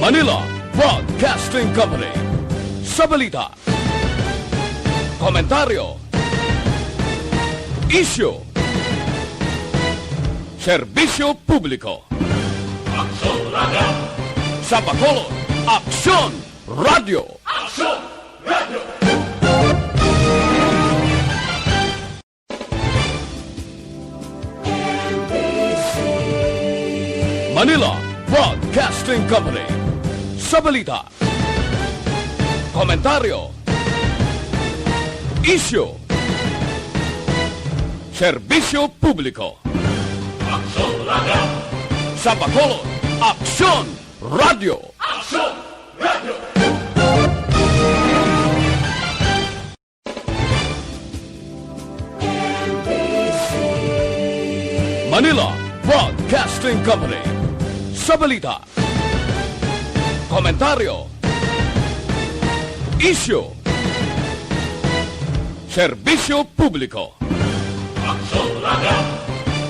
Manila Broadcasting Company. Sa balita, komentaryo, isyu, serbisyo publiko. Aksyon Radio. Sa Bacolod, Aksyon Radio. Aksyon Radio. Manila Broadcasting Company. Sa balita, komentaryo, isyu, serbisyo publiko. Aksyon Radio. Sa Bacolod, Aksyon Radio. Aksyon Radio. Manila Broadcasting Company. Sa balita, komentaryo, isyu, serbisyo publiko. Aksyon Radio.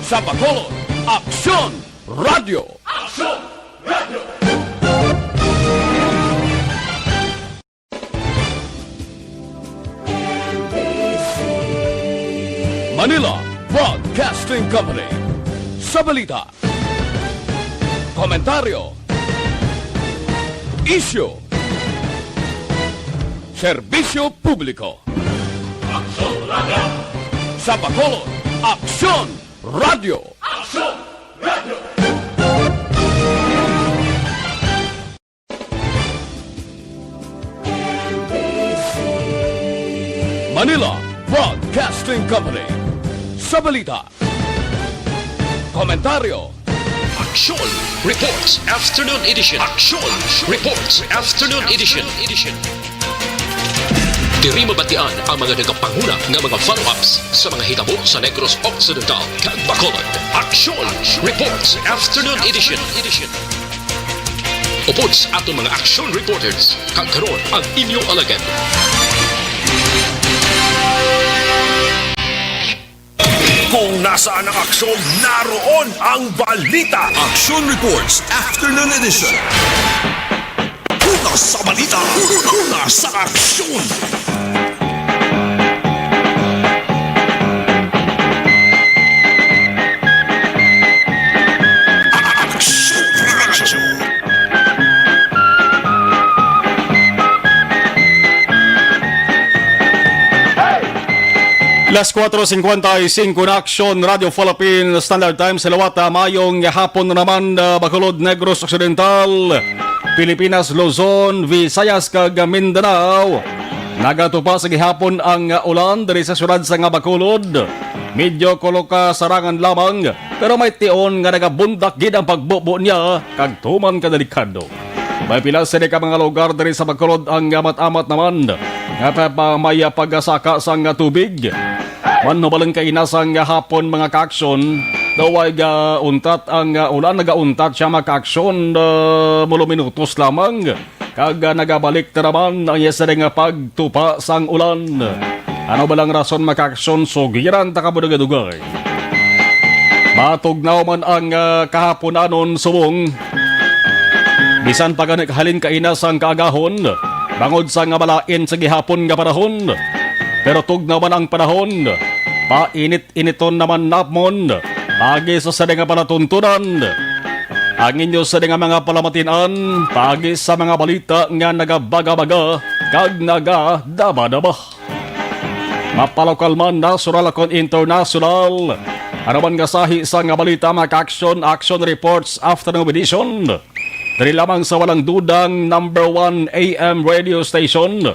Sa Bacolod, Aksyon Radio. Aksyon Radio. Manila Broadcasting Company. Sa balita, komentaryo, isyu, serbisyo publiko. Aksyon Radio. Sa Bacolod, Aksyon Radio. Aksyon Radio. Manila Broadcasting Company. Sa balita, komentaryo, Aksyon Reports Afternoon Edition. Aksyon Reports Afternoon Edition. Diri mabatian ang mga nagapanguna ng mga follow-ups sa mga hitabo sa Negros Occidental kag Bacolod. Aksyon Reports Afternoon Edition. Upod sa atong mga action reporters, kag karon ang inyong alagad. Kung nasaan ang aksyon, naroon ang balita. Action Reports Afternoon Edition. Una sa balita, una sa aksyon. Las 4:55 na Aksyon Radio Philippine Standard Time sa Lawata, mayong hapon na naman, Bacolod, Negros Occidental, Pilipinas, Luzon, Visayas kag Mindanao. Nagatupa sa gihapon ang ulan diri sa syudad sa Bacolod. Medyo koloka sarangan lamang, pero may tion nga nagabundak gid ang pagbubo niya kag tuman kadelikado. May pila sa ka mga lugar diri sa Bacolod ang amat-amat naman nga may pagasaka sa tubig. Manubalang kainasang hapon mga kaaksyon, daw ay untat ang ulan, nagauntat siya mga kaaksyon, mulo minutos lamang, kag nagabalik na naman ang yesa nga pagtupa sang ulan. Ano ba lang rason mga kaaksyon, sugiran takabudagadugay. Matugnaw man ang kahapon anon subong, bisan pa halin kainasang kaagahon, bangod sa nga malain sa gihapon nga panahon. Pero tugnaw man ang panahon, painit-initon naman napmon, pagi sa nga palatuntunan. Ang inyo sa nga mga palamatinan, pagi sa mga balita nga nagabaga-baga, kag nagadaba-daba. Mapalokal man, national akon international. Ano man nga sahi sa nga balita mga ka-aksyon, Action Reports Afternoon Edition. Dari lamang sa walang dudang number 1 AM radio station,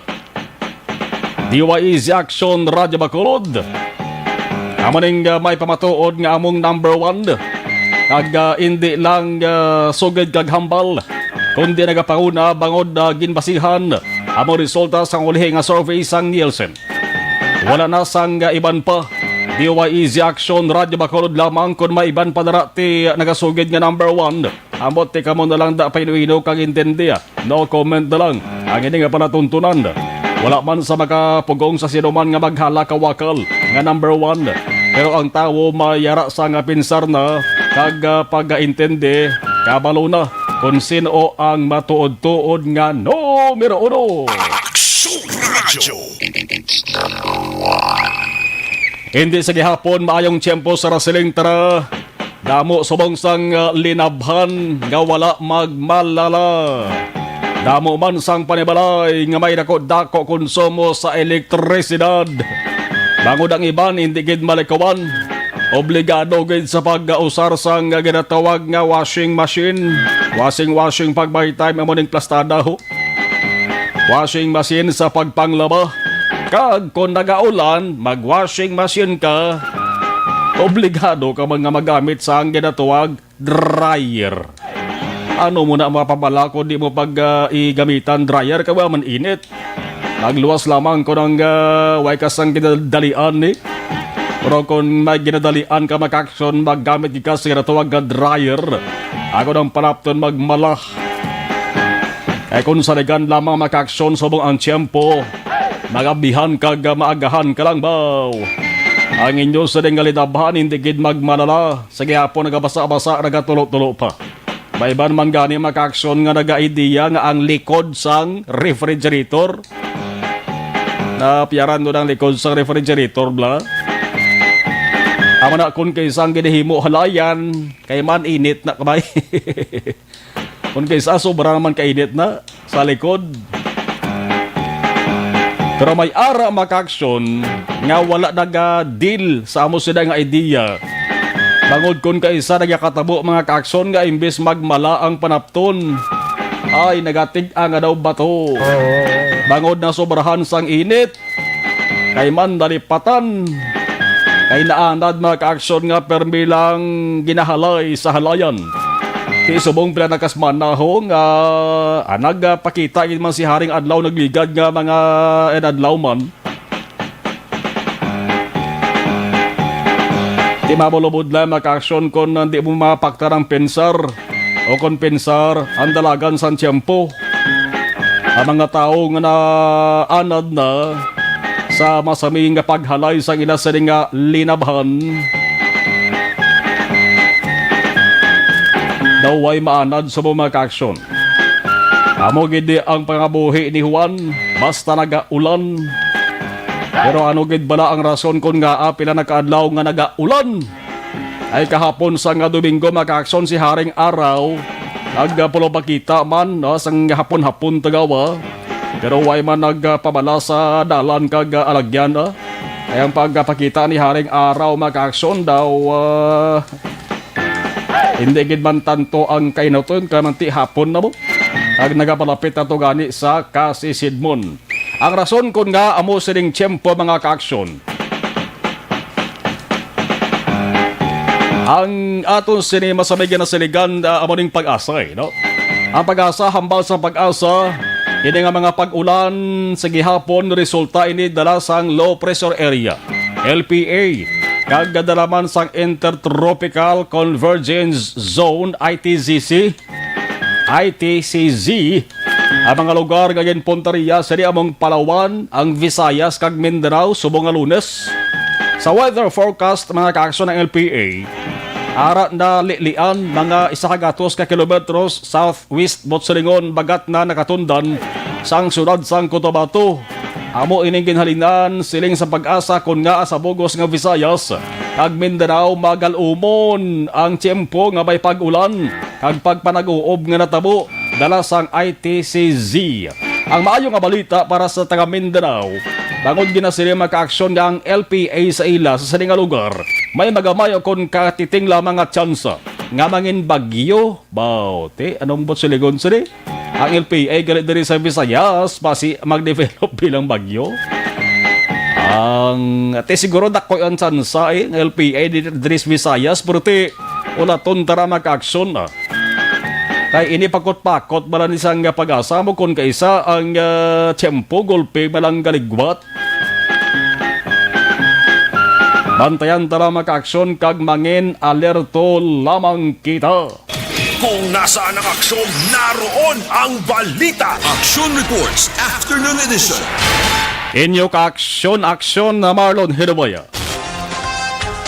DYEZ Aksyon Radio Bacolod. Amaning may pamatuod nga among number 1. Kag hindi lang sugid kag hambal, kundi nagapanguna bangod ginbasihan among resulta sa ulihi nga survey sang Nielsen. Wala na sang iban pa. DYEZ Aksyon Radio Bacolod lamang kung may iban pa darati nagasugid nga number 1. Amot tika mo na lang da painuino kag intindi. No comment na lang. Ang ini nga panatuntunan. Wala man sa makapugong sa sinuman nga maghala kawakal nga number 1. Pero ang tao mayara sa nga pinsar na kag pag-intindi kabalo na. kung sino ang matuod-tuod nga numero 1. Aksyon Radio. Hindi sa gihapon maayong tiyempo sa wrestling tara. Damo subong sang linabhan nga wala magmalala. Damo man sang panibalay nga may dako konsumo sa elektrisidad. Bangod ang iban hindi gid malikawan. Obligado gid sa pag-usar sang ginatawag nga washing machine. Washing pag by time amo ning plastada ho. Washing machine sa pagpanglaba. Kag kung nagaulan, mag-washing machine ka. Obligado ka mga magamit sa ang ginatawag dryer. Ano mo na mapabala kung di mo igamitan dryer ka ba man init? Nagluwas lamang ko ng way kasang ginadalian ni. Pero kung may ginadalian ka makaksyon, maggamit ka sa ginatawag nga dryer. Ako ng panapton magmalah. Kaya kung saligan lamang makaksyon subong ang tiyempo, magabihan ka maagahan ka lang baw. Ang inyo sa dingalidabhan hindi gid magmalala. Sige hapon nagabasa-basa nagatulo-tulo pa. Maiban man gani makaksyon nga naga-idea nga ang likod sang refrigerator. Napiyaran doon ang likod sang refrigerator bla. Ama na kung kaysang ginihimo halayan, kay man init na kamay. Kung kaysa sobra naman kainit na sa likod. Pero may ara makaksyon nga wala naga-deal sa amo sila nga idea. Bangod kung kaisa nagakatabo mga kaaksyon nga imbes magmala ang panapton. Ay nagatig-a nga daw bato. Bangod na sobrahan sang init. Kay man dalipatan. Kay naanad mga kaaksyon nga permilang ginahalay sa halayan. Kay subong pila nakasmanaho nga nagpakita man si Haring Adlaw nagligad nga mga adlaw man. Di mabulubod lang maka-aksyon kung hindi mo mapakta ng pensar o kung pensar ang dalagan sa tiyempo. Ang mga tao nga naanad na sa masaming paghalay sa inasaling nga linabhan daw ay maanad sa mga aksyon. Amo gidi ang pangabuhi ni Juan basta nagaulan. Pero ano gid bala ang rason kung nga pila nakaadlaw nga nagaulan? Ay kahapon sa nga Domingo makaakson si Haring Araw. Nagpulobakita man sang hapon-hapon tagawa. Pero way man nagpabala sa dalan kag alagyan. Ay ang pagpakita ni Haring Araw makaakson daw hindi gid man tanto ang kainaton kamanti hapon na mo. Ag nagapalapit ato gani sa kasisidmon. Ang rason kung nga amo sining tiyempo mga kaaksyon. Ang aton sini masamig na siligan amo ning pag-asa no? Ang pag-asa hambal sa pag-asa ini nga mga pag-ulan sa gihapon resulta ini dala sang low pressure area LPA kag gadalaman sang Intertropical Convergence Zone ITCZ ang mga lugar ngayon Pontaria sa among Palawan, ang Visayas kag Mindanao subong nga Lunes. Sa weather forecast mga kaaksyon ng LPA, ara na lian mga 100 kilometros southwest Botsalingon bagat na nakatundan sang syudad sang Cotabato. Amo ining ginhalinan siling sa pag-asa kun nga sa bugos nga Visayas kag Mindanao magalumon ang tiyempo nga may pag-ulan kag pagpanag-uob nga natabo dala sang ITCZ. Ang maayo nga balita para sa taga Mindanao, bangod ginasili maka-aksyon nga ang LPA sa ila sa saling lugar, may magamayo kon katiting lamang nga tsansa nga mangin bagyo. Bawte, anong bot siligon sili? Ang LPA galit diri sa Visayas pasi mag-develop bilang bagyo. Ang siguro dako ang tsansa ang LPA diri sa Visayas pero ulaton tara maka-aksyon kay ini pakot-pakot bala ni sang pag-asa mo kon kaisa ang tiyempo golpe malang galigwat. Bantayan tara maka-aksyon kag mangin alerto lamang kita. Kung nasaan ang aksyon, naroon ang balita. Aksyon Reports Afternoon Edition. Inyo ka-aksyon na Marlon Hirabaya.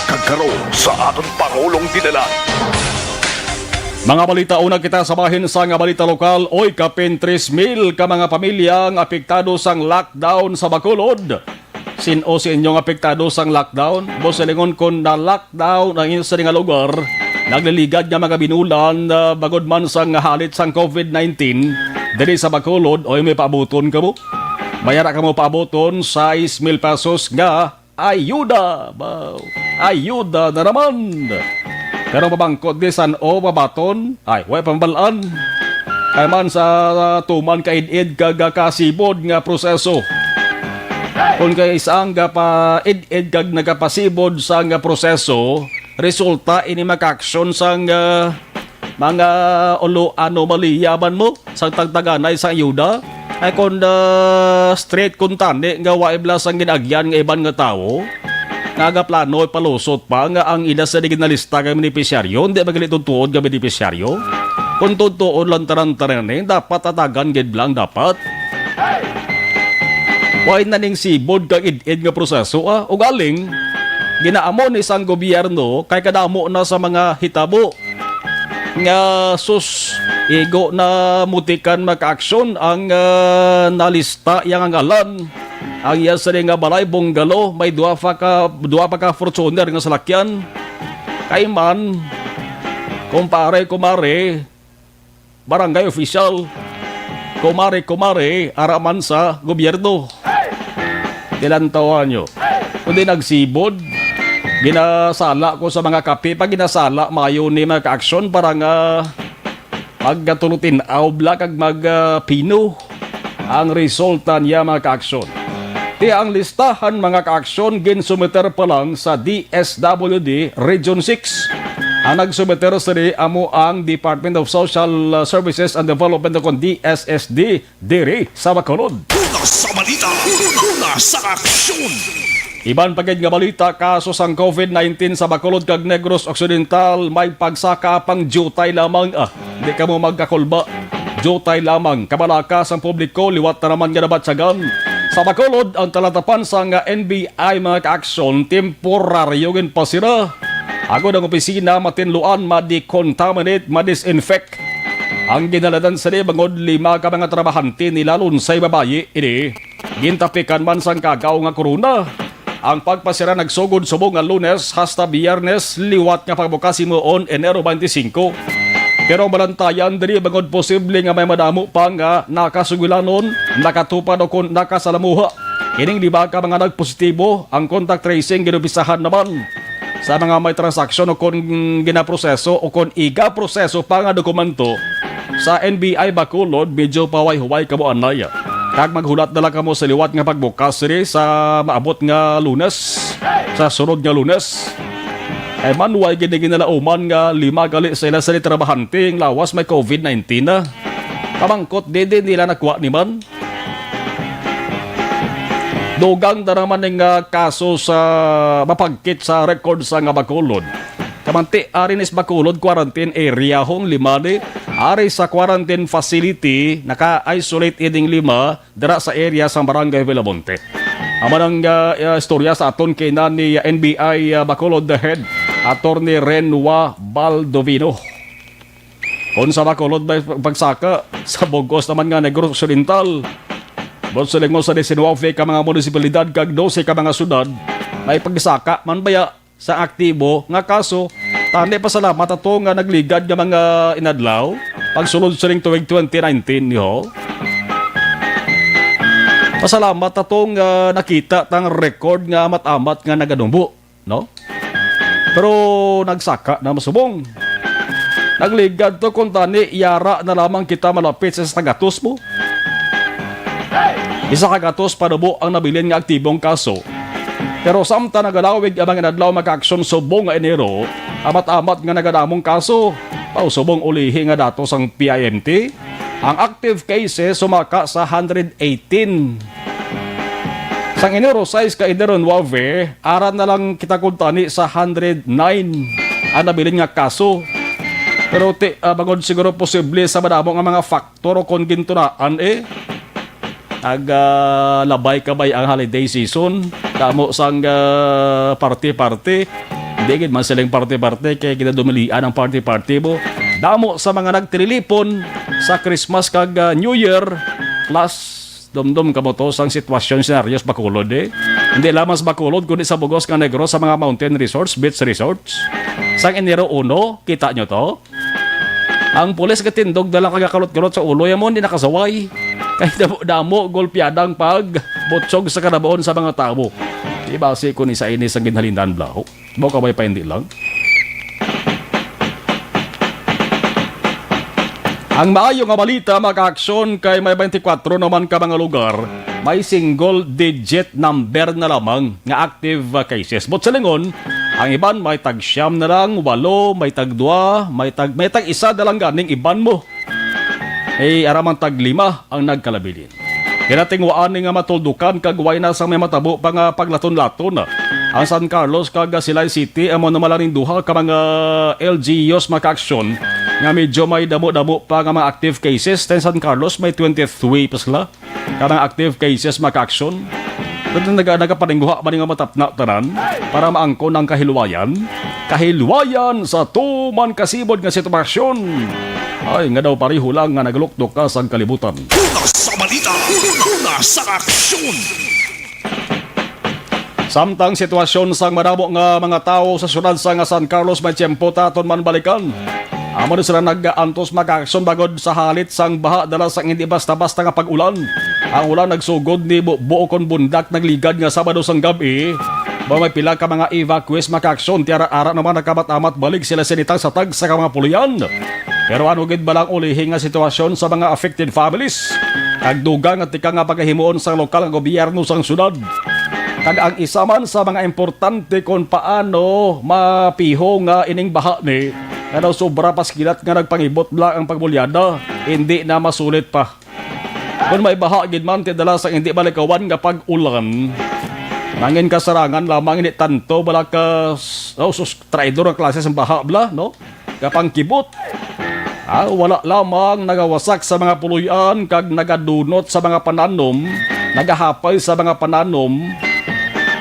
Kagkaroon sa aton Pangulong dinala. Mga balita una kita sabahin sa nga balita lokal. Oy, kapin 3,000 ka mga pamilyang apektado sang lockdown sa Bacolod. Sino sa inyong apektado sang lockdown? Boselingon kon na lockdown ang inyo sa nga lugar. Nagliligad nga mga binulan bagod man sang halit sang COVID-19. Dili sa Bacolod, oy may paabuton ka mo. Mayara ka mo paabuton 6,000 pesos nga ayuda. Ayuda na naman. Pero mabangkot di san o mabaton, ay way pambalaan. Kaya man sa tuman kaid-id kasibod nga proseso. Kung kay isang pa id-id kag nagapasibod sa nga proseso, resulta ini makaksyon sa mga ulo anomalya man mo sa tagtaganay sa ayuda. Ay kung straight kuntani nga waibla sang ginagyan nga iban nga tao, nagaplano palusot pa nga ang ina sa diginalista kay benepisyaryo, hindi magaliton tuod nga benepisyaryo. Kung tutuon lang taran-taran dapat tatagan gid lang dapat. Why na ning sibod kag id-id nga proseso o galing ginaamon isang gobyerno kay kadamo na sa mga hitabo nga sus igo na mutikan maka-aksyon ang nalista yang ngalan. Ang iya sa nga balay bonggalo may dua pa ka fortuner nga salakyan. Kay man kumare barangay official kumare araman sa gobyerno. Tilantawan nyo. Kundi nagsibod, ginasala ko sa mga kape. Pag ginasala, mayo ni mag-aksyon para nga magtulutin aubla kag magpino ang resulta niya mag-aksyon. Kaya ang listahan mga ka-aksyon ginsumiter pa lang sa DSWD Region 6. Ang nagsumiter sa amo ang Department of Social Services and Development o DSSD diri sa Bacolod. Una sa balita, una sa aksyon. Iban pagid nga balita, kaso sang COVID-19 sa Bacolod kag Negros Occidental may pagsaka pang jutay lamang. Di ka mo magkakulba. Jutay lamang. Kabalakas ang publiko, liwat na naman nga nabatsagan. Sa Bacolod, ang talatapan sa nga NBI mga ka-aksyon, temporaryo gin pasira. Ako ng opisina matinluan, ma-decontaminate, ma-disinfect. Ang ginaladan sa bangod 5 ka mga trabahante nila lunsay babayi, ini gintapikan man sang kagaw nga korona. Ang pagpasira nagsugod subong nga Lunes hasta Biyernes, liwat nga pagbukas moon Enero 25. Pero balantayan diri bangod posible nga may madamo pa nga nakasugilanon, nakatupad o kung nakasalamuha. Ining 5 ka mga nagpositibo, ang contact tracing ginubisahan naman. Sa mga may transaksyon o kung ginaproseso o kung iga-proseso pa nga dokumento sa NBI Bacolod, medyo paway-huway kamo anaya. Kag maghulat dala kamo sa liwat nga pagbukas sa maabot nga Lunes, sa sunod nga Lunes. Ay manuway ginaginalauman nga 5 gali sa ila sa trabahante ang lawas may COVID-19 na. Kamangkot din nila nakuha ni man. Dugang na naman ng kaso sa mapagkit sa record sa nga Bacolod. Kamanti, ari nis Bacolod quarantine area hong 5 ari sa quarantine facility, naka-isolate iding 5 dara sa area sa Barangay Villamonte. Aman ang istorya sa aton kay na ni NBI Bacolod the Head, Attorney Renwa Baldovino. Kung sa Bacolod may pagsaka, sa Bogos naman nga Negros Occidental, Bonsuling mo sa 19 ka mga munisipalidad kag 12 ka mga syudad, may pagsaka man baya sa aktibo nga kaso. Tani pasalamat ato nga nagligad nga mga inadlaw pagsulod sa tuwing 2019 niyo. Pasalamat ato nga nakita tang record nga amat-amat nga nagadumbo, no? Pero nagsaka na masubong. Nagligad to kung tani yara na lamang kita malapit sa tagatos mo. Isa kagatos panubo ang nabilin nga aktibong kaso. Pero samta nagalawig ang mga nadlaw maka-aksyon subong nga Enero, amat-amat nga nagadamong kaso. Pausubong ulihi nga datos ang PIMT. Ang active cases sumaka sa 118. Sang Enero 6 ka Enero 9, aran na lang kita kuntani sa 109 ang nabilin nga kaso. Pero bangod siguro posible sa madamong nga mga faktor o kung gintunaan labay kabay ang holiday season, kamo sang party-party. Hindi gid man silang party-party kaya kita dumilian ang party-party mo. Damo sa mga nagtililipon sa Christmas kag New Year plus dumdum kamotos ang sitwasyon senaryos Bacolod Hindi lamang sa Bacolod kundi sa Bugos nga Negros sa mga mountain resorts, beach resorts. Sang Enero 1, kita nyo to? Ang pulis katindog dalang kagakalot-kalot sa ulo yamon di nakasaway. Kahit damo golpyadang pag botsog sa kanabaon sa mga tao. Di base ko ni sa inis ang ginhalindan blaho. Baka may pa hindi lang. Ang maayo nga balita maka-aksyon kay may 24 naman ka mga lugar, may single digit number na lamang nga active cases. But sa lingon, ang iban may tag-siyam na lang, 8, may tag-2, may tag-1 na lang ganing iban mo. Aramang tag-5 ang nagkalabilin. Kinatingwaan nga matuldukan kagway na sa may matabo pa nga paglaton-laton. Ang San Carlos kag Silay City amo na malaring duha ka mga LGUs maka-aksyon nga medyo may damo-damo pa nga mga active cases. Ten San Carlos may 23 pa sila ka mga active cases maka-aksyon. Kung nagapaningguha man nga matapna tanan para maangkon ang kahiluwayan sa tuman kasibod nga sitwasyon. Ay nga daw pariho lang nga naglukdok ka sa kalibutan. Una sa balita, una sa aksyon. Samtang sitwasyon sang madamo nga mga tao sa syudad sa nga San Carlos may tiyempo taton man balikan. Amo na sila nag-antos maka-aksyon bagod sa halit sang baha dala sang hindi basta-basta nga pag-ulan. Ang ulan nagsugod ni buo kon bundak nagligad nga Sabado sang gabi. Ba may pila ka mga evacuees maka-aksyon tiara-ara naman nakamat-amat balik sila sinitang sa tag sa mga pulian. Pero ano gid balang ulihi nga sitwasyon sa mga affected families. Kagdugang at tika nga paghimuon sa lokal nga gobyerno sang syudad. Kag ang isa man sa mga importante kung paano mapiho nga ining baha ni na daw sobra paskilat nga nagpangibot lang ang pagbulyada, hindi na masulit pa. Kung may baha gid man tidala sa hindi balikawan nga pag-ulan, nangin kasarangan lamang ini tanto bala ka traidor ang klase sa baha bla no? Kapang kibot. Wala lamang nagawasak sa mga puluyan kag nagadunot sa mga pananom, nagahapay sa mga pananom,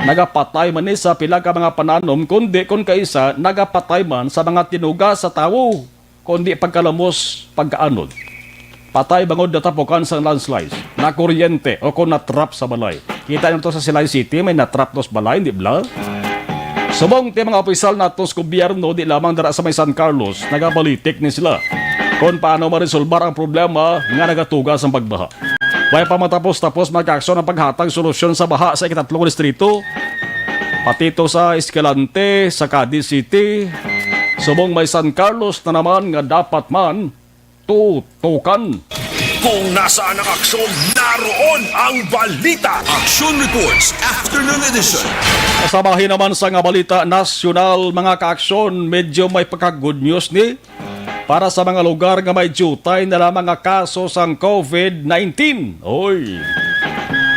nagapatay man ni sa pila ka mga pananom, kundi kun kaisa nagapatay man sa mga tinuga sa tawo, kundi pagkalamos pagkaanod. Patay bangod natapukan sa landslides, na kuryente o kung natrap sa balay. Kita nyo to sa Silay City, may natrap to sa balay, di ba? Subong ti mga opisyal na to sa gobyerno, di lamang dara sa may San Carlos, nagabalitik ni sila kung paano ma-resolbar ang problema nga nagatugas ang pagbaha. May pamatapos-tapos mag-aksyon ang paghatag solusyon sa baha sa ikatatlong distrito, pati ito sa Escalante, sa Cadiz City. Subong may San Carlos na naman nga dapat man tutukan. Kung nasaan ang aksyon, naroon ang balita. Aksyon Reports Afternoon Edition. Kasabahin naman sa nga balita nasyonal mga kaaksyon, medyo may pagka-good news ni para sa mga lugar nga may jutay na lamang nga kaso sang COVID-19. Oy!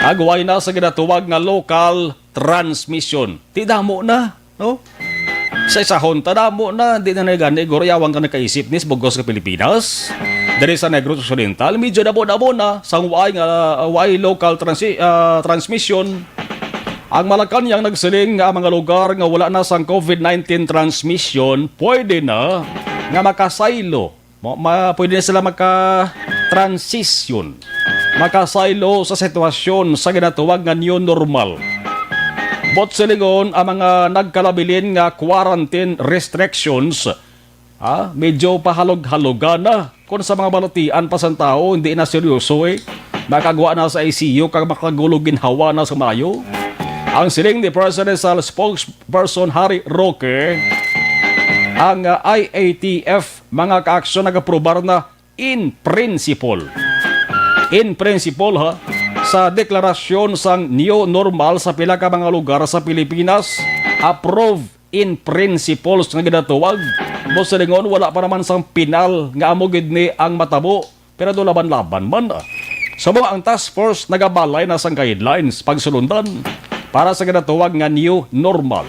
Agway na sa ginatuwag nga local transmission. Ti damo na, no? Sa isahon, tadamo na, di na nagani, gurayawang ka nakaisip ni Bugos ka Pilipinas. Dari sa Negros Occidental, medyo dabo-dabo na sang way local transmission. Ang Malacanang nagsiling nga mga lugar nga wala na sang COVID-19 transmission, pwede na nga makasaylo. Pwede na sila maka-transition. Makasaylo sa sitwasyon sa ginatuwag nga new normal. Bot silingon ang mga nagkalabilin nga quarantine restrictions, medyo pahalog-haloga na. Kung sa mga balatian pa sa tao, hindi na seryoso makagawa na sa ICU kag makagulugin hawa na sa Mayo. Ang siling ni Presidential Spokesperson Harry Roque, ang IATF mga kaaksyon nag-aprobar na in principle sa deklarasyon sang new normal sa pila ka mga lugar sa Pilipinas. Approve in principles nga ginatuwag. Boss lingon wala pa naman sang pinal nga amo gid ni ang matabo, pero do laban-laban man. Subong ang task force nagabalay na sang guidelines pagsulundan para sa ginatuwag nga new normal.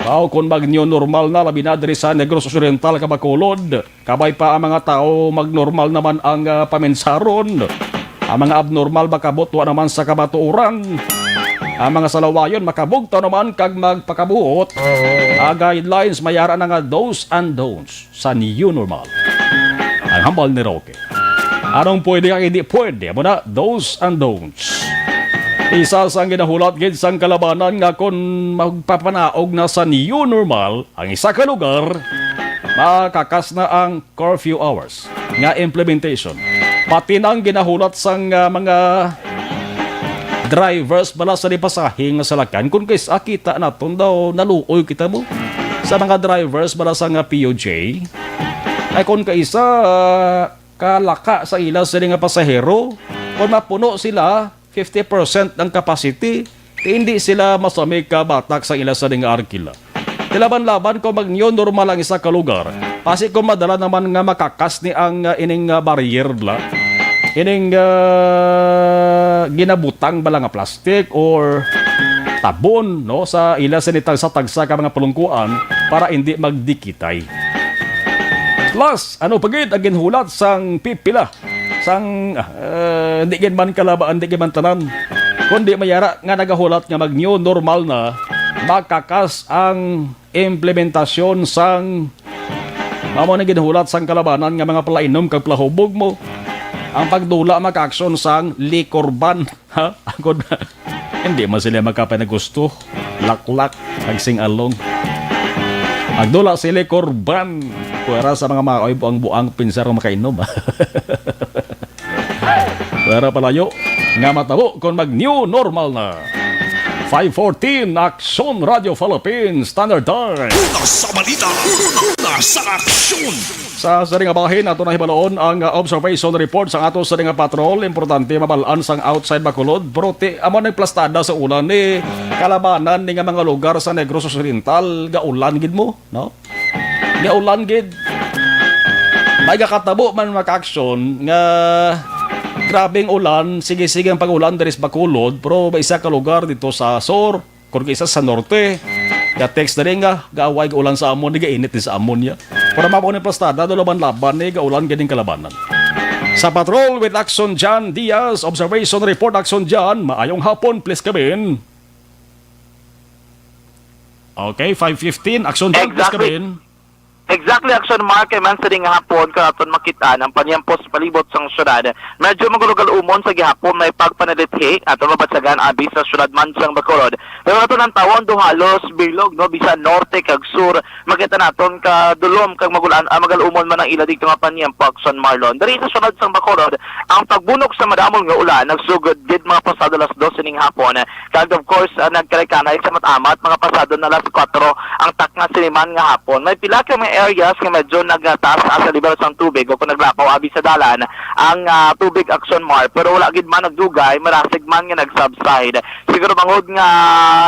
Kung mag-new normal na, labi na diri sa Negros Occidental, Bacolod, kabay pa ang mga tao mag-normal naman ang pamensaron. Ang mga abnormal makabuto naman sa kabatuuran. Ang mga salawayon makabugto naman kag magpakabuot. Guidelines mayara na nga do's and don'ts sa new normal. Ang hambal ni Roque. Anong pwede kang hindi pwede? Muna, those and don'ts. Isa sa ginahulat gid sang kalabanan nga kung magpapanaog na sa new normal ang isa ka lugar, makakas na ang curfew hours nga implementation. Pati na ang ginahulat sang mga drivers bala sa pasahe nga salakyan kung kaysa kita naton daw naluoy kita mo sa mga drivers bala sa nga POJ ay kung kaysa kalaka sa ila sa nga pasahero kung mapuno sila 50% ng capacity hindi sila masami ka batak sa ila sa nga arkila. Tilaban-laban ko mag new normal ang isa ka lugar pasi kung madala naman nga makakas ni ang ining barrier la ining ginabutang bala nga plastic or tabon no sa ila sa tagsa ka mga pulungkuan para hindi magdikitay. Plus, ano pagid ang ginhulat sang pipila sang hindi gid man kalabaan di gid man tanan kundi mayara nga nagahulat nga mag new normal na makakas ang implementasyon sang amo na ginhulat sang kalabanan nga mga palainom kag plahubog mo. Ang pagdula maka-aksyon sang liquor ban. Ha? Ako na. Hindi man sila magkapanagusto. Laklak. Nagsing along. Magdula si liquor ban. Para sa mga maoy po ang buang pinsar makainom. Para palayo. Nga matabo kung mag-new normal na. 5:14 Aksyon Radio Philippines Standard Time. Nasa balita, nasa aksyon. Sa saring bahin, ato na hibaloon ang observation report sa ato saring patrol. Importante mabalaan sang outside Bacolod. Pero amo na plastada sa ulan ni kalabanan ni nga mga lugar sa Negros Occidental. Gaulan gid mo, no? Gaulan gid. May kakatabo man maka-aksyon nga grabing ulan, sige-sige ang pag-ulan dari sa Bacolod. Pero may isa ka lugar dito sa Sur, kung isa sa Norte. Ga-text na rin nga, gaaway gaulan sa amon, ga-init din sa amon niya. Para mapunin plastada, laban-laban ni gaulan ganing kalabanan. Sa Patrol with Aksyon Jan Diaz, Observation Report Aksyon Jan, maayong hapon, please come. Okay, 5:15, Aksyon Jan, please come. Exactly, Aksyon Mark, kay man sa ding hapon kanaton makita ng panyampos palibot sang syudad. Medyo magulugal umon sa gihapon may pagpanalithi at mabatsagan abi sa syudad man sang Bacolod. Pero naton ang tawon do halos bilog no bisan norte kag sur makita naton ka dulom kag magulan magalumon man ang ila dito nga panyampo Aksyon Marlon. Diri sa syudad sang Bacolod, ang pagbunok sa madamol nga ulan nagsugod gid mga pasado alas 12 ning hapon. Kag of course nagkarikanay sa matamat mga pasado na alas 4 ang takna siniman nga hapon. May pila ka mga areas nga medyo nagtaas sa level sang tubig o kung naglapaw abi sa dalan ang tubig Aksyon Mar pero wala gid man nagdugay marasig man nga nagsubside. Siguro bangod nga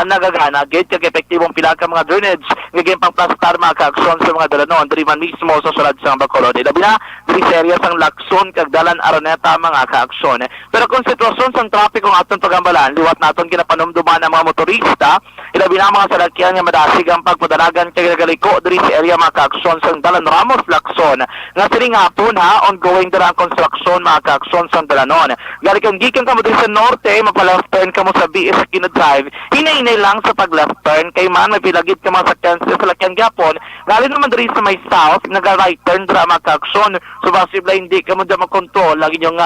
nagagana gid kag epektibong pila ka mga drainage nga gid pangplastar mga ka-aksyon sa mga dalanon diri man mismo sa syudad sang Bacolod. Labi na diri sa area sang Lacson kag dalan Araneta mga ka-aksyon. Pero kung sitwasyon sang trapiko nga aton pagambalan liwat naton kinapanumduman ang mga motorista ilabi na mga salakyan nga madasig ang pagpadalagan kay nagaliko diri sa area mga ka-aksyon sang dalan Ramos Lacson nga sining hapon ha ongoing dira ang construction mga ka-aksyon sang dalanon. Gali kung gikan ka mo diri sa norte mapa-left turn ka mo sa BS Aquino Drive hinay-hinay lang sa pag-left turn kay man may pilagid ka mga sakyan sa salakyan gapon gali naman diri sa may south naga-right turn dira mga ka-aksyon so possible hindi ka mo dyan makontrol lagi yung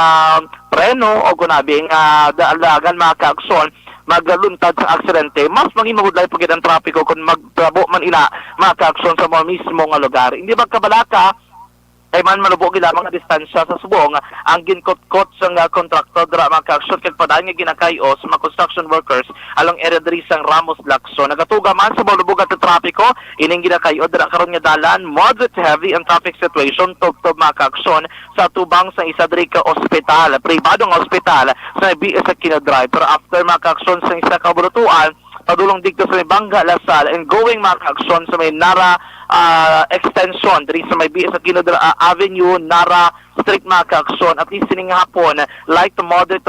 preno o kunabing daalagan mga ka-aksyon magluntad sa aksidente, mas maging mahudlay pagid ang trapiko kung magtrabo man ina mga ka-aksyon sa mga mismo nga lugar. Hindi magkabalaka ay man malubog lamang ang distansya sa subong ang ginkot-kot sa kontraktor dra mga ka-aksyon kag padaan nga ginakayo sa mga construction workers along area diri sang Ramos Lacson. Nagatuga man sa malubog at trapiko ining ginakayo dra karon nga dalan moderate to heavy ang traffic situation tubtob mga ka-aksyon sa tubang sa isa diri ka ospital, pribadong ospital sa BS Aquino Drive. Pero after mga ka-aksyon sa isa ka burutuan padulong dito sa Bangga, Lasal and going mga ka-aksyon sa may Nara extension diri sa may BS Aquino Avenue, Nara Street mga ka-aksyon at least sining hapon light to moderate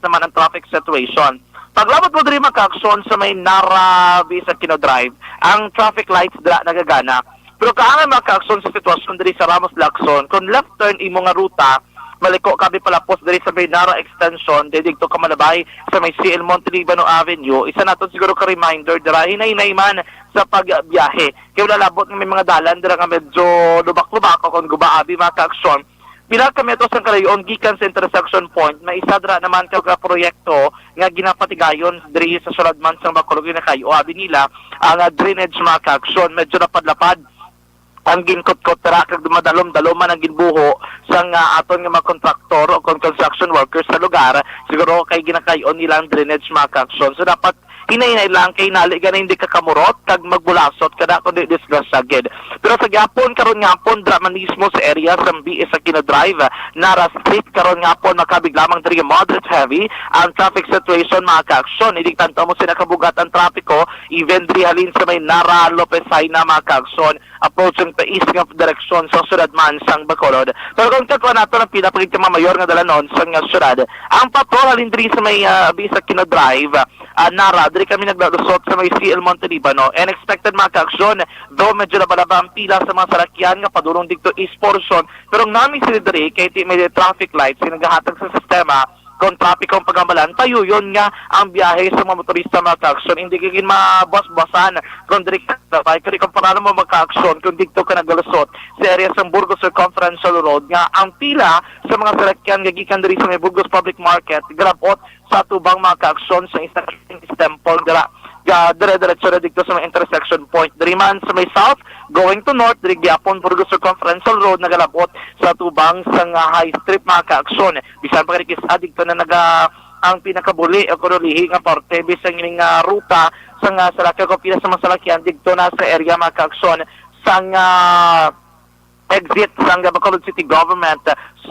naman ang traffic situation. Paglabot mo diri mga ka-aksyon sa may Nara BS Aquino Drive, ang traffic lights dira nagagana. Pero kaangay mga ka-aksyon sa sitwasyon diri sa Ramos Lacson, kung left turn imo nga ruta maliko kabi palapos diri sa may Nara extension didto ka malabay sa may CL Montelibano Avenue. Isa naton siguro ka reminder dira hinay-hinay man sa pagbiyahe kay wala labot ng may mga dalan dira nga medyo lubak-lubak kung gubaabi mga ka-aksyon pila ka metros ang kalayon gikan sa intersection point, may isa dra naman ka proyekto nga ginapatigayon diri sa sulad man sa Bacolod na kayo abi nila ang drainage mga ka-aksyon medyo lapad-lapad ang ginkot-kot tara kag dumadalom-daloman ang ginbuho sang aton nga mga kontraktor o construction workers sa lugar siguro kay ginakayon nilang drainage mga ka-aksyon so dapat hinay-hinay lang kay nali gana hindi ka kamurot kag magbulasot kada kundi disgrasagid pero sa gyapon karon ngapon dra man mismo sa area sa BS sa kinadrive nara street karon ngapon makabig lamang diri moderate heavy ang traffic situation mga ka-aksyon hindi tanto mo sila kabugat ang trapiko even diri halin sa may Nara Lopez na mga ka-aksyon approaching pa east nga direksyon sa syudad man sang Bacolod pero kung tatwa nato ang pinapagit mayor nga dalanon sa nga syudad ang patrol halin diri sa may BS sa kinadrive Nara diri kami naglalusot sa may CL Montelibano and expected mga ka-aksyon though medyo nabalaba ang pila sa mga sarakyan nga padulong dito east portion pero namin sila diri kay may traffic lights nagahatag sa sistema kung trapiko ang pagamalan, tayo yun nga ang biyahe sa mga motorista mga ka-aksyon. Hindi kagin mabas-basan kung diri ka sabay. Kung kumpara mo magka-aksyon, kung dito ka nagalusot sa area sa Burgos Circumferential Road nga ang pila sa mga sarakyan gagikan diri sa may Burgos Public Market, grabot sa tubang mga ka-aksyon sa isang temple dira dire-diretso na dito sa may intersection point. Diri man sa may south, going to north, diri gyapon Burgos Circumferential Road nagalabot sa tubang sa high street mga ka-aksyon. Bisan pa kay dito na ang pinakabuli o kunulihi nga parte bisan ining ruta sa salakyan ko pila sa masalakyan dito na sa area mga ka-aksyon sa exit sa Bacolod City Government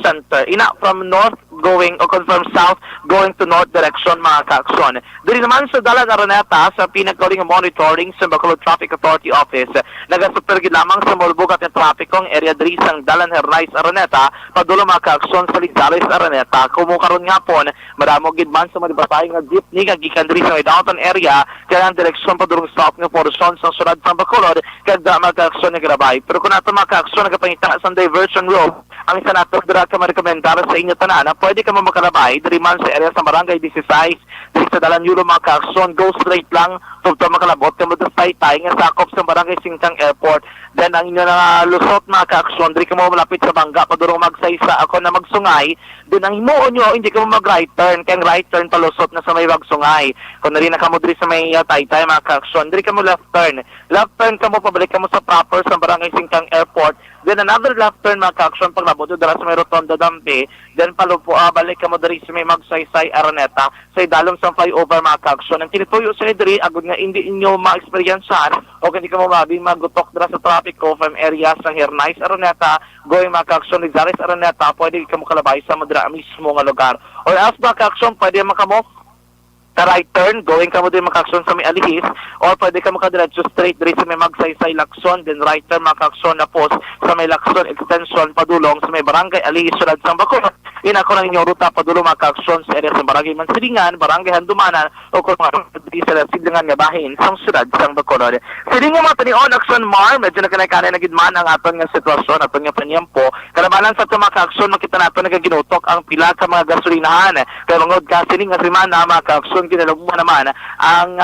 Center. Ina from north going o from south going to north direction mga ka-aksyon. Diri naman sa Dalan Araneta sa pinagkauling monitoring sa Bacolod Traffic Authority Office. Nagasupergid lamang sa molbugat ng traffic ang area diri sang Dalan Hernais Araneta padulo mga ka-aksyon sa Ligzares Araneta. Kumukaron nga po maramo gid man sa malibatay nga jeepney nga gikan diri sa downtown area kaya ang direksyon padulong south nga portion sa syudad sa Bacolod kada mga ka-aksyon nagrabay. Pero kung nato mga ka-aksyon nagapangita sa diversion road ang isa nato dira ka marekomendar sa inyo tanan na pwede ka makalabay diri man sa area sa Barangay 16 diri sa Dalan Yulo mga ka-aksyon go straight lang tugto makalabot ka mo sa Taytay nga sakop sa Barangay Singkang Airport then ang inyo na lusot mga ka-aksyon diri ka mo malapit sa Bangga padurong magsaysa ako na magsungay then ang himuon nyo hindi ka mo mag right turn kaya right turn palusot na sa may Wagsungay kung nari na ka mo diri sa may Taytay mga ka-aksyon diri ka mo left turn ka mo pabalik ka mo sa proper sa Barangay Singkang Airport then another left turn mga ka-aksyon pag labot dira sa may Rotonda Dampi then palupo balik ka mo diri sa may Magsaysay Araneta sa idalom sa flyover mga ka-aksyon ang tinituyo sa diri agud nga hindi inyo ma-experiencean o hindi ka mo mabing magutok dira sa traffic ko from area sa Hernais Araneta going mga ka-aksyon Ligzares Araneta pwede ka mo kalabay sa madira mismo nga lugar or else mga ka-aksyon pwede makamo ka right turn, going ka mo din makaksyon sa may Alihis, or pwede ka makadiretso straight diri sa may Magsaysay Lacson, then right turn makaksyon na post sa may Lacson Extension padulong sa may Barangay Alihis, syudad sa Bacolod. Inako na ninyong ruta padulong makaksyon sa area sa Barangay Mansilingan, Barangay Handumanan, o kung mga sa Silingan nga bahin sa syudad sa Bacolod. Silingan mga tanion, Aksyon Mar, medyo nakanay-kanay na gidman ang aton nga sitwasyon, aton nga panyampo. Kalabanan sa itong makaksyon, makita nato nagaginutok ang pila ka mga gasolinahan. Kaya mangod kasi nga rimana makaksyon kinalugman naman ang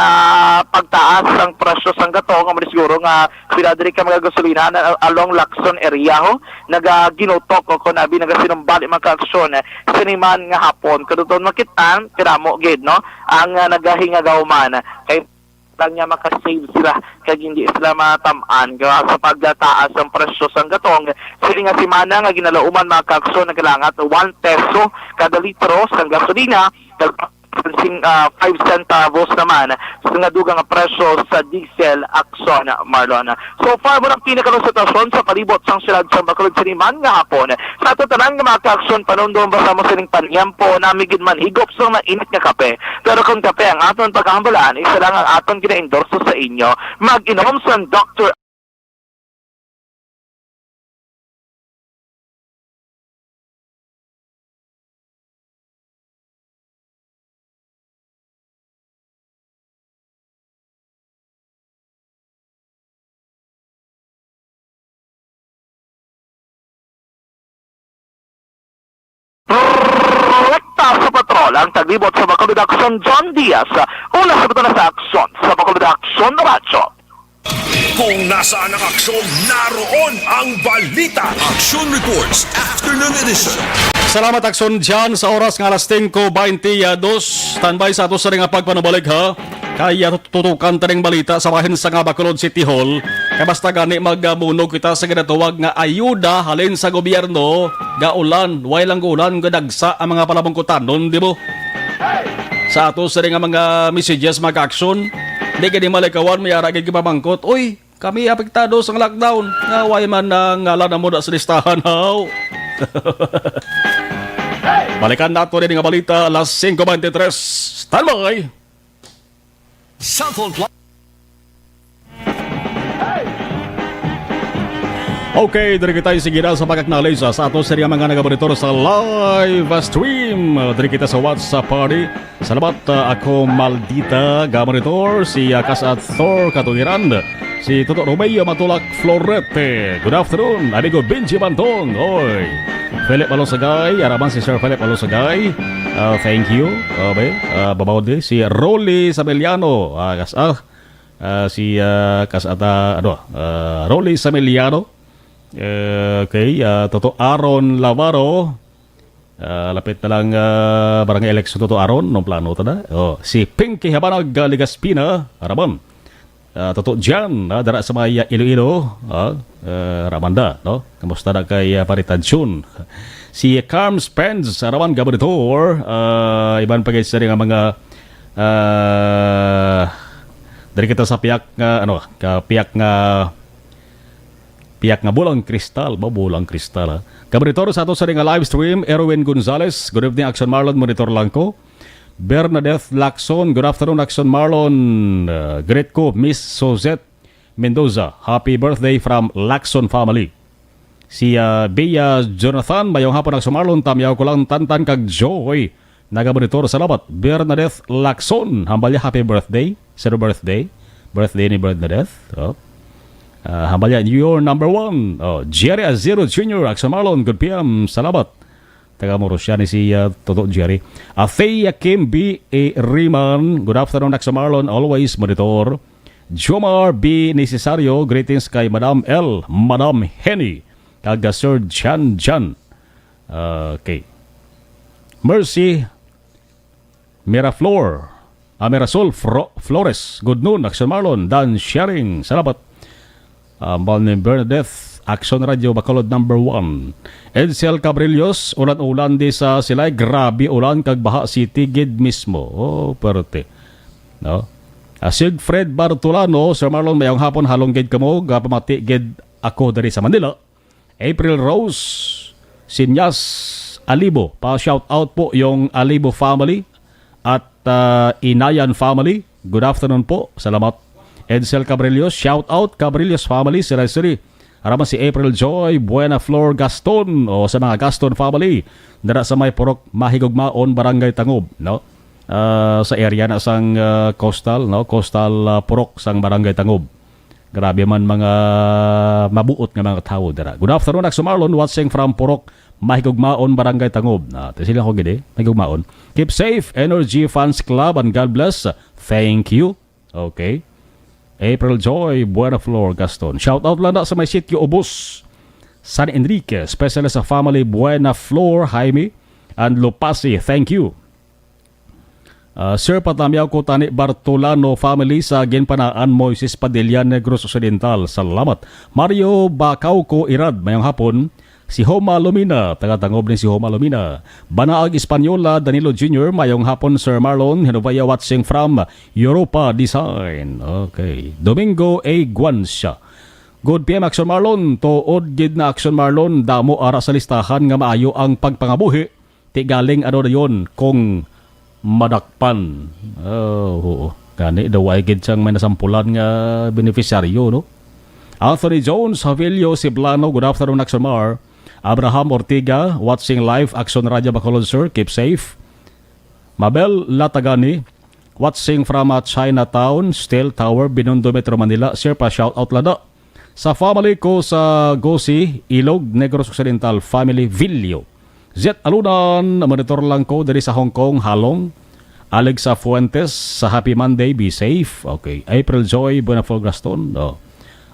pagtaas ng presyo sang gatong ang siguro nga sila diri ka mga gasolina along Lacson area ho nagaginutok o kun abi nagasinumbali mga aksyon siniman nga hapon kadto makitan kiramo gid no ang nagahingagaw kay lang niya makasave sila kag hindi sila matamaan sa pagtaas ng presyo sang gatong sila nga simana nga ginalauman mga aksyon nagalangat 1 peso kada litro sang gasolina 5 centavos naman sa nga dugang presyo sa diesel Aksyon Marlon. So far mo ng pinakang sitwasyon sa palibot sang syudad sa Bacolod siniman nga hapon. Sa totalan nga mga ka-aksyon panundong basta mo sining panyampo namigid man higop sa mainit nga kape. Pero kung kape ang aton pagkahambalan, isa lang ang aton gina-endorso sa inyo. Mag-inom sa Dr. sa patrol ang taglibot sa Bacolod Aksyon John Diaz. Una sa na sa Aksyon sa Bacolod Aksyon na Radyo. Kung nasaan ang aksyon, naroon ang balita. Aksyon Reports Afternoon Edition. Salamat Aksyon dyan sa oras nga alas 5:22. Standby sa ato sa ring pagpanubalik ha. Kaya tututukan taning balita sa bahin sa nga Bacolod City Hall. Kaya basta gani magmunog kita sa ginatuwag nga ayuda halin sa gobyerno. Gaulan, way lang ulan, gadagsa ang mga palabangkutanon, di mo? Sa ato sa ring mga messages mag-aksyon. Di gani malikawan, may aragin kipamangkot. Uy, kami apektado sa lockdown. Nga way man na ngalan na muna sa listahan haw. Balikan nato rin nga balita alas 5:23. Standby! Cellphone plug. Okay, dari kita sige na sa pag-acknowledge sa ato sa mga nagabonitor sa live stream. Dari kita sa WhatsApp party. Salamat ako maldita gamonitor si Kasat Thor Katugiran. Si Toto Romeo Matulak Florete. Good afternoon, amigo Benji Bantong. Oy. Philip Alosagay, araman si Sir Philip Alosagay. Thank you. Babaw de si Rolly Sameliano. Si Kasata Rolly Sameliano. Okay, Toto Aaron Lavaro. Lapit na lang barangay election Toto Aaron nung plano tada. Si Pinky Habanag Ligaspina, araman. Toto Jan, dara sa mga Iloilo, Ramanda, no? Kamusta na kay Paritansyon? Si Carm Spence, araman gabonitor, iban pagay sa rin nga mga dari kita sa piyak nga bulang kristal, bulang kristal. Gabonitor sa ato sa rin nga live stream, Erwin Gonzalez, good evening, Aksyon Marlon, monitor lang ko. Bernadette Lacson, good afternoon, Aksyon Marlon. Great ko, Miss Suzette Mendoza. Happy birthday from Lacson family. Si Bea Jonathan, mayong hapon Aksyon Marlon, tamyaw ko lang tantan kag joy. Nagabonitor, salamat. Bernadette Lacson, hambalya happy birthday. Sino birthday? Birthday ni Bernadette. Hambalya, you're number 1. Jerry Azero Jr., Aksyon Marlon, good PM, salamat. Taga Morosya ni si Toto Jerry. Thea Kim B. A. Riman. Good afternoon, Aksyon Marlon. Always monitor. Jomar B. Necesario. Greetings kay Madam L. Madam Henny. Kaga Sir Jan Jan. Okay. Mercy Miraflor. Mirasol Flores. Good noon, Aksyon Marlon. Dan Sharing. Salamat. Malin Bernadette. Aksyon Radio Bacolod number 1. Edsel Cabrillos, ulan-ulan di sa silay. Grabe ulan kag Baha City gid mismo. Perte. No? Sigfred Bartolano, Sir Marlon, mayang hapon halong gid kamo, gapamati gid ako dari sa Manila. April Rose, Sinyas Alibo, pa-shout out po yung Alibo family at Inayan family. Good afternoon po. Salamat. Edsel Cabrillos, shout out Cabrillos family, siri-siri. Araman si April Joy, Buena Flor Gaston, o sa mga Gaston family, dara sa may Purok Mahigugmaon, Barangay Tangob, no? Sa area na sang coastal, no? Coastal Purok sang Barangay Tangob. Grabe man mga mabuot nga mga tao dara. Good afternoon, Aksyon Marlon, watching from Purok Mahigugmaon, Barangay Tangob. Sila ko gini, Mahigugmaon. Keep safe, Energy Fans Club, and God bless. Thank you. Okay. April Joy, Buena Flor, Gaston. Shout out lang na sa may sitio Ubos, San Enrique, especially sa family Buena Flor, Jaime, and Lupasi. Thank you. Sir, patamyaw ko tani Bartolano family sa Ginpanaan, Moises Padilla, Negros Occidental. Salamat. Mario Bacauco Irad, mayang hapon. Si Homa Lumina, taga-tangob ni si Homa Lumina. Banaag Espanyola, Danilo Jr., mayong hapon, Sir Marlon, Genovea watching from Europa Design. Okay. Domingo A. Guansya. Good PM, Aksyon Marlon. Tuod gid na Aksyon Marlon, damo ara sa listahan nga maayo ang pagpangabuhi. Tigaling ano na yun, kung madakpan. Gani, daway gid siyang may nasampulan nga beneficiaryo, no? Anthony Jones, Javilio Siblano, good afternoon, Aksyon Mar. Abraham Ortiga, watching live, Aksyon Radio Bacolod, sir. Keep safe. Mabel Latagani, watching from Chinatown, Steel Tower, Binondo, Metro Manila. Sir, pa-shout out lada. Sa family ko sa Gosi, Ilog, Negros Occidental, family Vilio. Zet Alunan, monitor lang ko dari sa Hong Kong, Halong. Alexa Fuentes sa Happy Monday, be safe. Okay. April Joy Bonafol Gaston. Oh.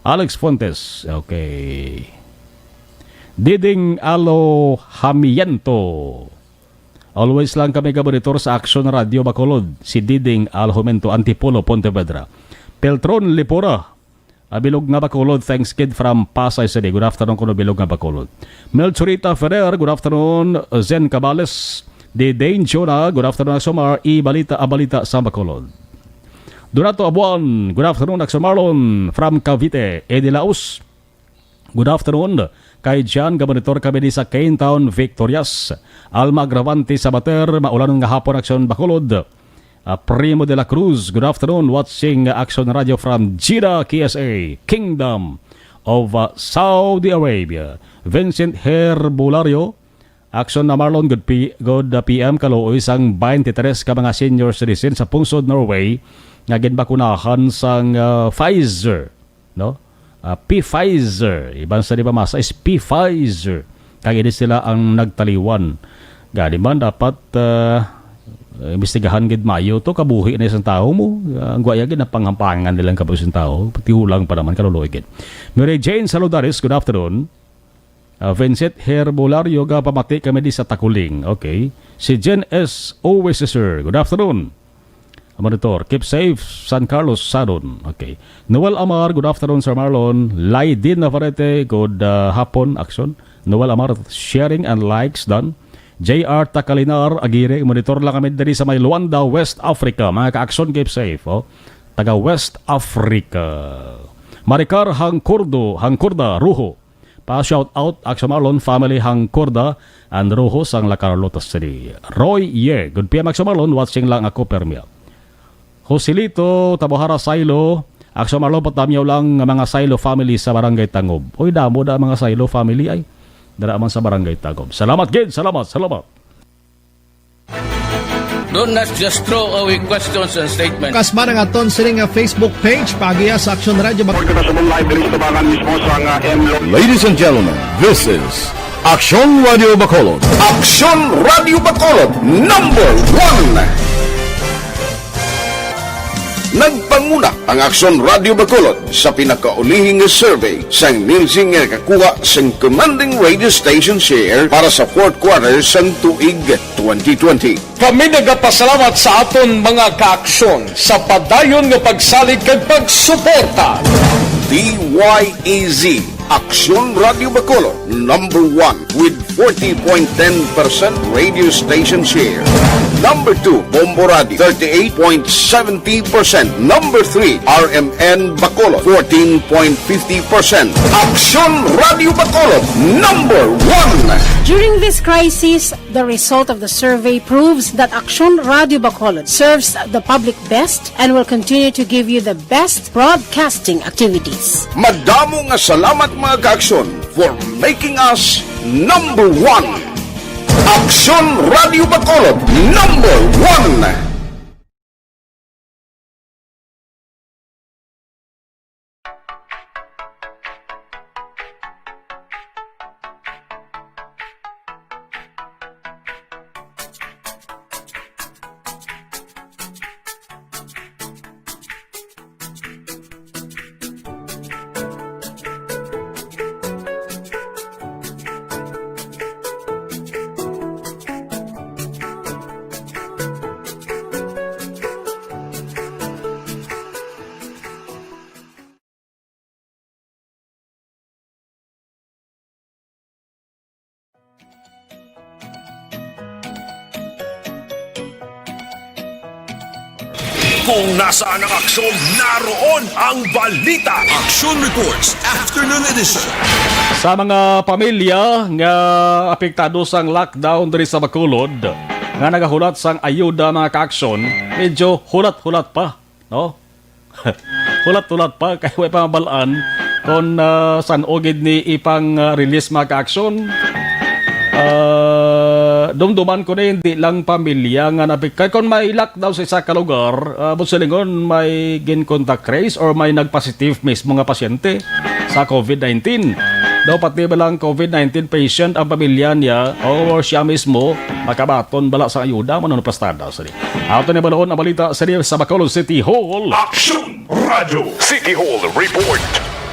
Alex Fuentes. Okay. Diding Alo Hamiento. Always lang kami kabonitor sa Aksyon Radio Bacolod. Si Diding Alhomento, Antipolo, Pontevedra. Peltron Lipora. Bilog nga Bacolod. Thanks kid from Pasay City. Good afternoon kuno Bilog nga Bacolod. Melchorita Ferrer. Good afternoon. Zen Cabales. Didane Jonah. Good afternoon Aksomar. Balita Abalita sa Bacolod. Donato Abuan. Good afternoon Aksyon Marlon from Cavite. Eddie Laos. Good afternoon. Kay Jan, gabonitor kami di sa Cane Town, Victorias. Alma Gravante sa Bater, maulan nga hapon Aksyon Bacolod. Primo de la Cruz, good afternoon, watching Aksyon Radio from Jeddah, KSA, Kingdom of Saudi Arabia. Vincent Herbulario, Aksyon na Marlon, good PM, kaluoy sang 23 ka mga senior citizen sa Pungsod, Norway, nga ginbakunahan sang Pfizer, no? Pfizer, ibang sa di ba masa is Pfizer. Kaya sila ang nagtaliwan. Gani man dapat imbestigahan gid mayo to kabuhi na isang tao mo. Ang guaya gid na panghampangan nilang kabuhi isang tao. Patiulang pa naman kaluloy gid. Mary Jane Saludaris, good afternoon. Vincent Herbolario, ga pamati kami di sa Takuling. Okay. Si Jen S. Always sir, good afternoon. Monitor, keep safe, San Carlos, Sadon. Okay. Noel Amar, good afternoon, Sir Marlon. Laidin Navarrete, good hapon, Aksyon. Noel Amar, sharing and likes done. JR Takalinar, Agire, monitor lang kami dari sa may Luanda, West Africa. Mga ka-Aksyon, keep safe. Oh. Taga West Africa. Maricar Hangkurda, Ruho. Pa-shout out, Aksyon Marlon, family Hangkurda, and Ruho, sang La Carlota City. Roy Ye, good PM, Aksyon Marlon, watching lang ako, Permia. Joselito, Tabohara Silo, Aksyon Marlon, patamyaw lang mga Silo family sa Barangay Tangob. Uy, damo da mga Silo family ay daraaman sa Barangay Tangob. Salamat, Gid. Salamat. Do not just throw away questions and statements. Kasma ng aton sining Facebook page pagiya sa Aksyon Radio Ladies and gentlemen, this is Aksyon Radio Bacolod. Aksyon Radio Bacolod number 1. Nagpanguna ang Aksyon Radio Bacolod sa pinakaulihing survey sa nilsing nga kakuha sa commanding radio station share para sa fourth quarter sa tuig 2020. Kami nagapasalamat sa aton mga kaaksyon sa padayon nga pagsalig kag pagsuporta. DYEZ Aksyon Radio Bacolod number 1 with 40.10% radio station share. Number 2, Bombo Radio 38.70%. Number 3, RMN Bacolod 14.50%. Aksyon Radio Bacolod number 1. During this crisis, the result of the survey proves that Aksyon Radio Bacolod serves the public best and will continue to give you the best broadcasting activities. Madamo nga salamat mga kaaksyon for making us number 1. Aksyon Radio Bacolod number 1. Kung nasaan ang aksyon, naroon ang balita. Aksyon Reports Afternoon Edition. Sa mga pamilya nga apektado sang lockdown diri sa Bacolod, nga nagahulat sang ayuda mga kaaksyon, medyo hulat-hulat pa, no? Hulat-hulat pa kay way pa mabalaan kon san ogid ni ipang release mga kaaksyon. Dumduman ko na hindi lang pamilya nga napikay. Kung may lockdown sa isa ka lugar, busilingon may gin contact trace or may nagpositive mismo nga pasyente sa COVID-19. Dapat di ba lang COVID-19 patient ang pamilya niya o siya mismo makabaton bala sa ayuda mo na pastada sa Ato ni balon ang balita sa Bacolod City Hall. Aksyon Radio City Hall Report.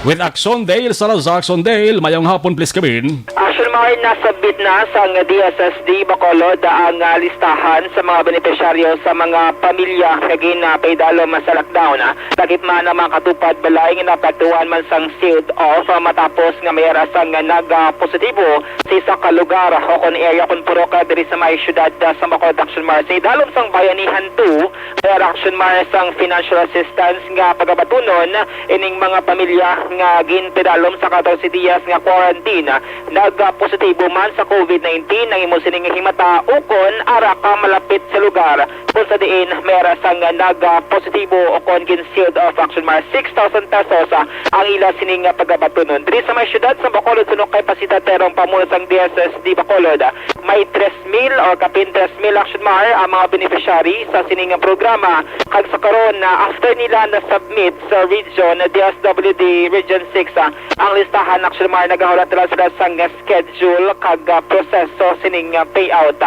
With Aksyon Dale, sa Aksyon Dale, mayong hapon please kabin. Aksyon Mar, nasabit na sa DSSD Bacolod ang listahan sa mga benepisyaryo sa mga pamilya na ginapaydalo sa lockdown. Lagit man na makatupad balay nga napagtuwan man sang sealed off matapos nga may rasang nag-positibo sa isa ka lugar o kon area kung puro ka diri sa may syudad sa Bacolod. Aksyon Mar, sa idalom sang bayanihan 2, may Aksyon Mar sang financial assistance nga pagabatunon ining mga pamilya nga ginpedalom sa 14 días nga quarantine. Nag-positibo man sa COVID-19 nang imo sining himata ukon ara ka malapit sa lugar kung sa diin mayara sang nag-positibo ukon gin-sealed off. Aksyon Mar, 6,000 pesos ang ila sining pagabatunon. Diri sa may syudad sa Bacolod sunod kay pasitaterong pamuno sang DSSD Bacolod, may 3,000 o kapin 3,000 Aksyon Mar ang mga beneficiary sa sining programa. Kag sa karon na after nila na submit sa region DSWD Region 6 ang listahan. Aksyon Mar, nagahulat nila sila sang schedule kag proseso sining payout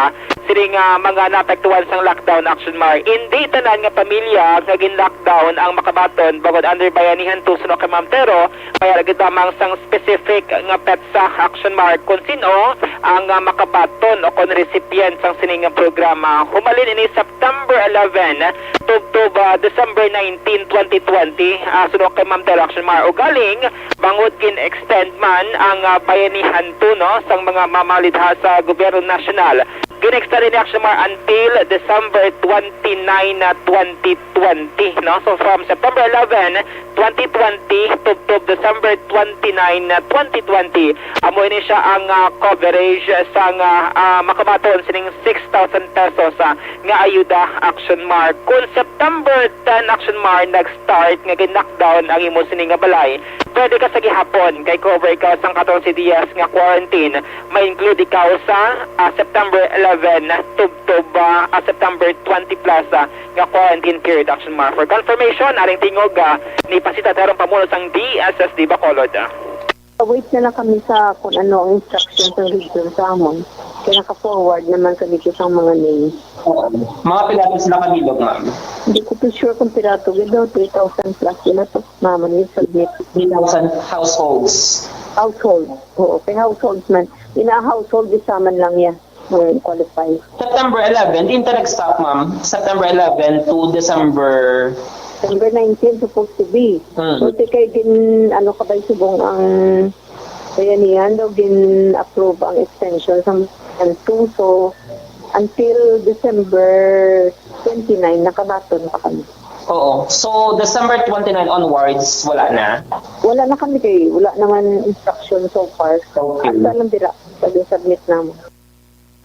sining mga napektuhan sang lockdown. Aksyon Mar, hindi tanan nga pamilya nga gin-lockdown ang makabaton bagod under bayanihan 2 suno kay Ma'am Tero may agad lamang sang specific nga petsa. Aksyon Mar, kung sino ang makabaton o kon recipient sang sining programa. Humalin ini September 11 to December 19, 2020 suno kay Ma'am Tero. Aksyon Mar, o galing bangod gin-extend man ang bayanihan 2 no sang mga mamalidha sa gobyerno nasyonal. Gin-extend ni Aksyon Mar until December 29, 2020 no. So from September 11, 2020 to December 29, 2020 amo ini siya ang coverage sang makabaton sining 6,000 pesos nga ayuda. Aksyon Mar, kung September 10 Aksyon Mar nag-start nga gin-lockdown ang imo sining balay, pwede ka sa gihapon kay cover ikaw sang 14 días nga quarantine. May include ikaw sa September 11 to September 20 plus nga quarantine period. Aksyon Mar, for confirmation aring tingog ni pasitaterong pamuno sang DSSD Bacolod. Wait na lang kami sa kung ano ang instruction sa region sa amon. Kaya naka-forward naman sa dito sa mga names. Mga pilato sila kabilog, ma'am? Hindi ko po sure kung pirato. Gino, 3,000 plus yun na to. Mama, yung submit. 3,000 households? Household. Oo, kay households man. Ina-household isaman lang yan. Qualify. September 11, internet stop, ma'am. September 11 to December 19 supposed to be. So, kay din, ano ka ba subong ang bayanihan daw din approve ang extension sa 2. So, until December 29, nakabaton pa kami. Oo. So, December 29 onwards, wala na? Wala na kami kay, wala naman instruction so far. So, okay. Asa lang dira, pag-submit naman.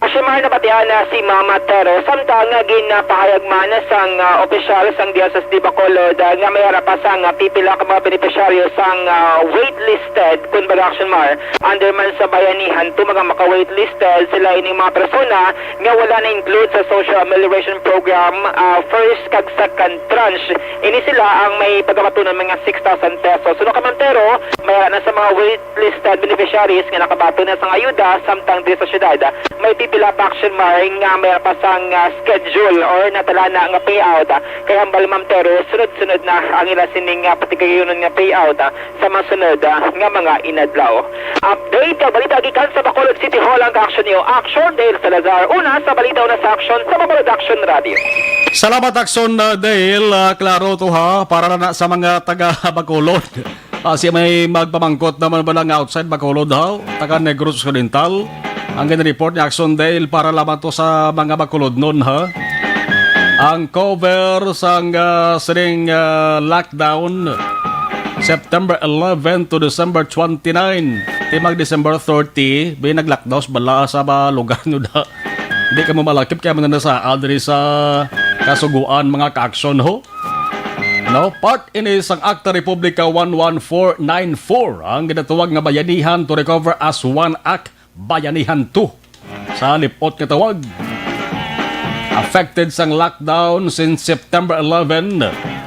Aksyon Mar, nabatian na si Mama Tero samtang ginapahayag man sang opisyal sang DSSD Bacolod nga may harapan sang pipila ka mga benepisyaryo sang waitlisted kun baga. Aksyon Mar, under man sa bayanihan to mga maka-waitlisted sila ining mga persona nga wala na include sa social amelioration program first kag second tranche. Ini sila ang may pagkabatunan mga 6,000 pesos. So Ma'am Tero, may na sa mga waitlisted beneficiaries nga nakabato na sang ayuda samtang di sa syudad may pila pa. Aksyon Mar, nga may pasang schedule or natala na nga payout kay hambal Ma'am Tero sunod-sunod na ang ila sining patigayunon nga payout sa masunod nga mga inadlaw. Update balita gikan sa Bacolod City Hall ang Aksyon niyo. Aksyon Dale Salazar, una sa balita una sa Aksyon sa Bacolod Aksyon Radio. Salamat Aksyon Dale, klaro to ha para na sa mga taga Bacolod. Kasi may magpamangkot naman ba lang outside Bacolod ha, taga Negros Occidental. Ang report ni Aksyon Dale para lamang to sa mga Bacolod nun ha. Ang cover sang sining lockdown September 11 to December 29. Timag December 30, may nag-lockdown bala sa lugar nyo da. Hindi ka mo malakip kaya mga nasa adri sa kasuguan mga ka-aksyon ho. No, part in isang Acta Republica 11494 ang ginatawag nga bayanihan to recover as one act bayanihan 2 sa lipot nga tawag. Affected sang lockdown since September 11,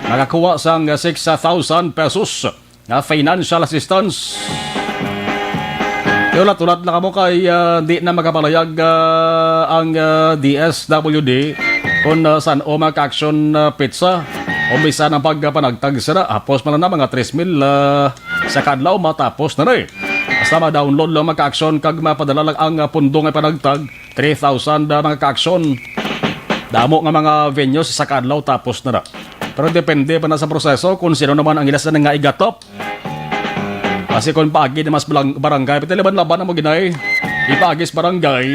nakakuha sang 6,000 pesos na financial assistance. Ulat-ulat na kamo kay di na makapalayag ang DSWD kung saan o maka-action pizza o bisa ng pagpanagtag sila. Apos man na mga 3,000 sa kadlaw matapos na rin. Basta ma-download lang maka-action kag mapadala lang ang pundong ay panagtag 3,000 mga ka-action. Damo nga mga venues sa kadlaw tapos na rin. Pero depende pa na sa proseso kung sino naman ang ilas na nga igatop. Kasi kung paagi na mas barangay, pitiliban-laban na mo ginay, ipagis barangay,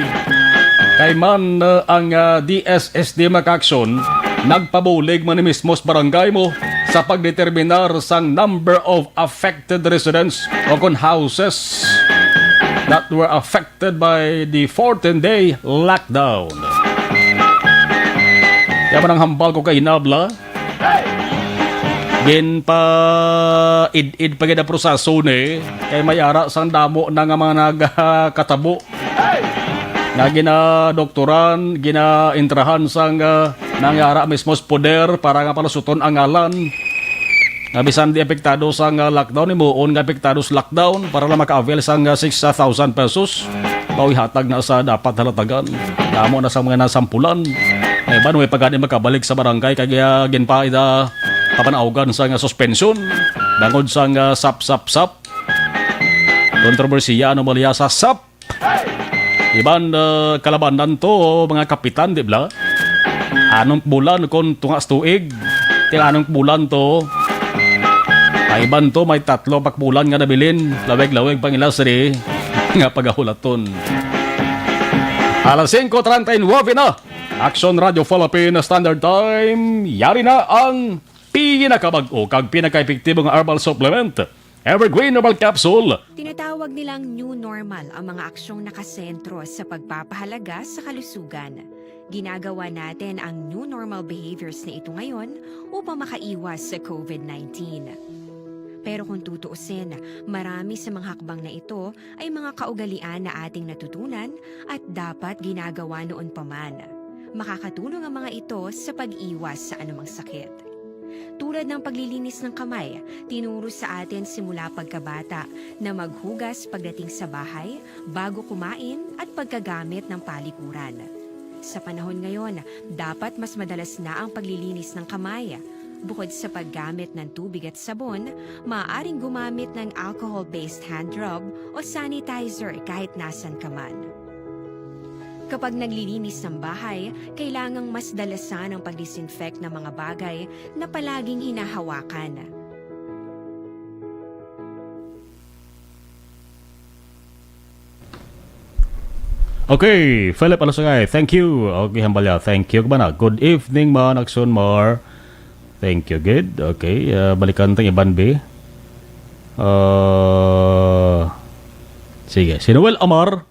kay man ang DSSD maka-action, nagpabulig man ni mismos barangay mo sa pagdeterminar sang number of affected residents o kung houses that were affected by the 14-day lockdown. Kaya man ang hambal ko kay Nabla, gin pa id pa gina proseso ni kay may ara sang damo na nga mga nagkatabo na gina doktoran gina intrahan sang nangyara mismos poder para nga palusuton ang ngalan nga bisan di epektado sang lockdown imuon nga epektado sa lockdown para lang maka-avail sang 6,000 pesos pawihatag na sa dapat halatagan damo na sa mga nasampulan ay ba may pagani makabalik sa barangay kaya gin pa ida papanaugan sa nga suspension bangod sa nga sap kontrobersiya ano maliya sa sap iban kalabanan to mga kapitan di ba anong bulan kung tungas tuig anong bulan to ay iban to may 3 pakbulan nga nabilin laweg pangilasri nga pagahulaton alas 5:39 na Aksyon Radio Philippine Standard Time yari na ang pinakabag-o kag pinaka-epektibong herbal supplement, Evergreen Herbal Capsule. Tinatawag nilang new normal ang mga aksyong nakasentro sa pagpapahalaga sa kalusugan. Ginagawa natin ang new normal behaviors na ito ngayon upang makaiwas sa COVID-19. Pero kung tutuusin, marami sa mga hakbang na ito ay mga kaugalian na ating natutunan at dapat ginagawa noon pa man. Makakatulong ang mga ito sa pag-iwas sa anumang sakit. Tulad ng paglilinis ng kamay, tinuro sa atin simula pagkabata na maghugas pagdating sa bahay, bago kumain at pagkagamit ng palikuran. Sa panahon ngayon, dapat mas madalas na ang paglilinis ng kamay. Bukod sa paggamit ng tubig at sabon, maaaring gumamit ng alcohol-based hand rub o sanitizer kahit nasan ka man. Kapag naglilinis ng bahay, kailangang mas dalasan ang pag-disinfect ng mga bagay na palaging hinahawakan. Okay, Philip Alasagay, thank you. Okay, Hambalya, thank you. Kabana, good evening man, Aksyon Mar. Thank you, good. Okay, balikan tayong iban B. Sige, si Noel Amar.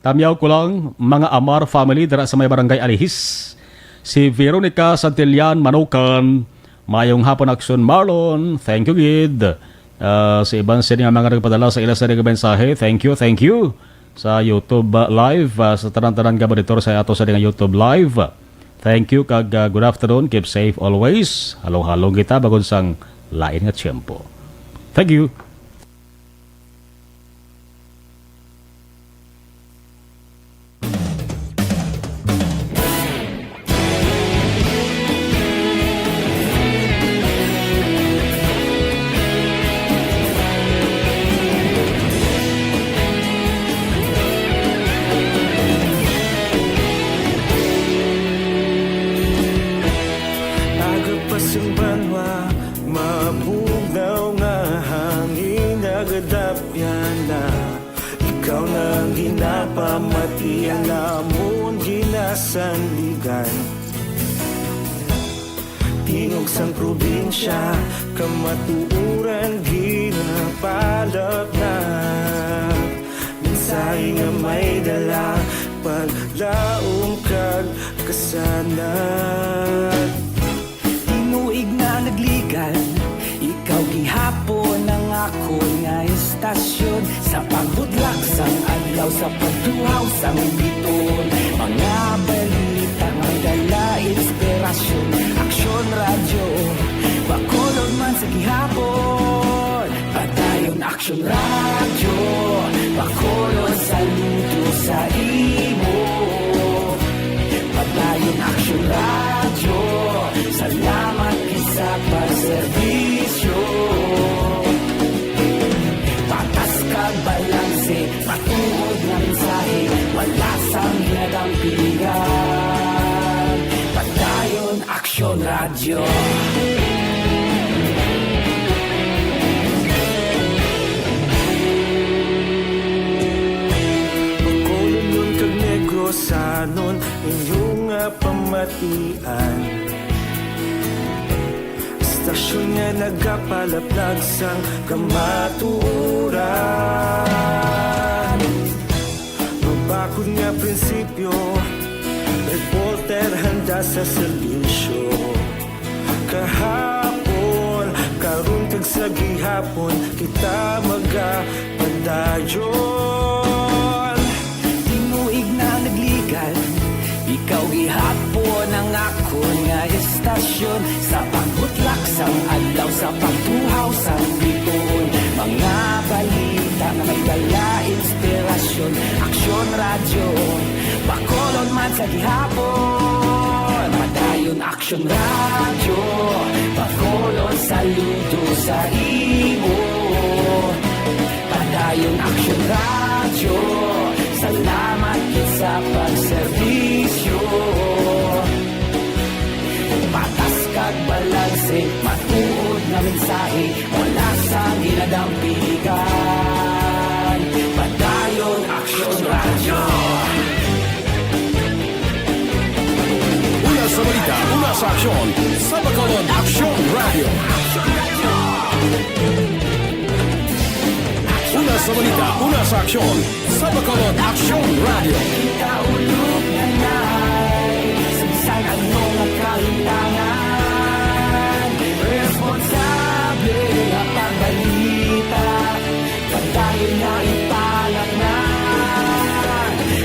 Tamyaw ko lang, mga Amar family dara sa may barangay Alihis. Si Veronica Santillan Manukan, mayong hapon Aksyon Marlon, thank you gid. Si Iban Sini nga mga nagpadala sa ilas na mensahe, thank you. Sa YouTube live, sa tanan-tanan ka ba dito sa ato sa YouTube live. Thank you kag good afternoon, keep safe always. Halong-halong kita bagod sang lain nga tiyempo. Thank you. Tingog sang probinsya, kamatuuran ginapalap na. Mensahe nga may dala, paglaom kag kasanat. Tinuig na nagligan, ikaw gihapon ang ako nga istasyon. Sa pagbudlak sang adlaw, sa pagduhaw sang biton. Mga balita nga dala inspirasyon. Aksyon radyo, bakolod man sa gihapon. Padayon Aksyon radyo, bakolod inyong pamatian. Istasyon nga nagapalaplag sang kamaturan. Mabakod nga prinsipyo, reporter handa sa serbisyo. Kahapon, karun kag sa gihapon, kita magapadayon. Tinuig na nagligan, ikaw gihapon ang ako nga istasyon. Sa pagbutlak sang adlaw, sa pagtuhaw sang biton, mga balita na may dala inspirasyon. Aksyon radyo, Bacolod man sa gihapon. Padayon Aksyon radyo, Bacolod saludo sa imo. Padayon Aksyon radyo, salamat kit sa pagserbisyo. Patas kag balanse, matuod na mensahe, wala sang ginadampigan. Padayon Aksyon radyo. Una sa balita, una sa aksyon, sa Bacolod Aksyon Radio. Una sa balita, una sa aksyon, sa Bacolod Aksyon Radio. Kaulog na na'y sabisan anong nagkahintangan. Responsable na pagbalita, pagdayon na ipalat na.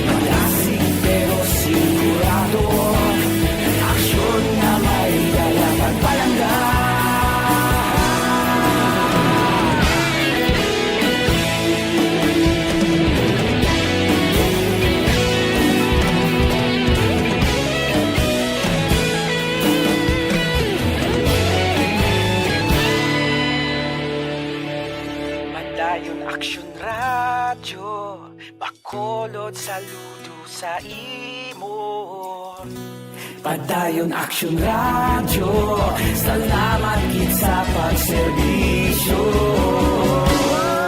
Malasig pero sigurado, aksyon na may dalang pagpalangga. Padayon Aksyon radyo, Bacolod saludo sa imo. Padayon Aksyon radyo, salamat kit sa pagserbisyo.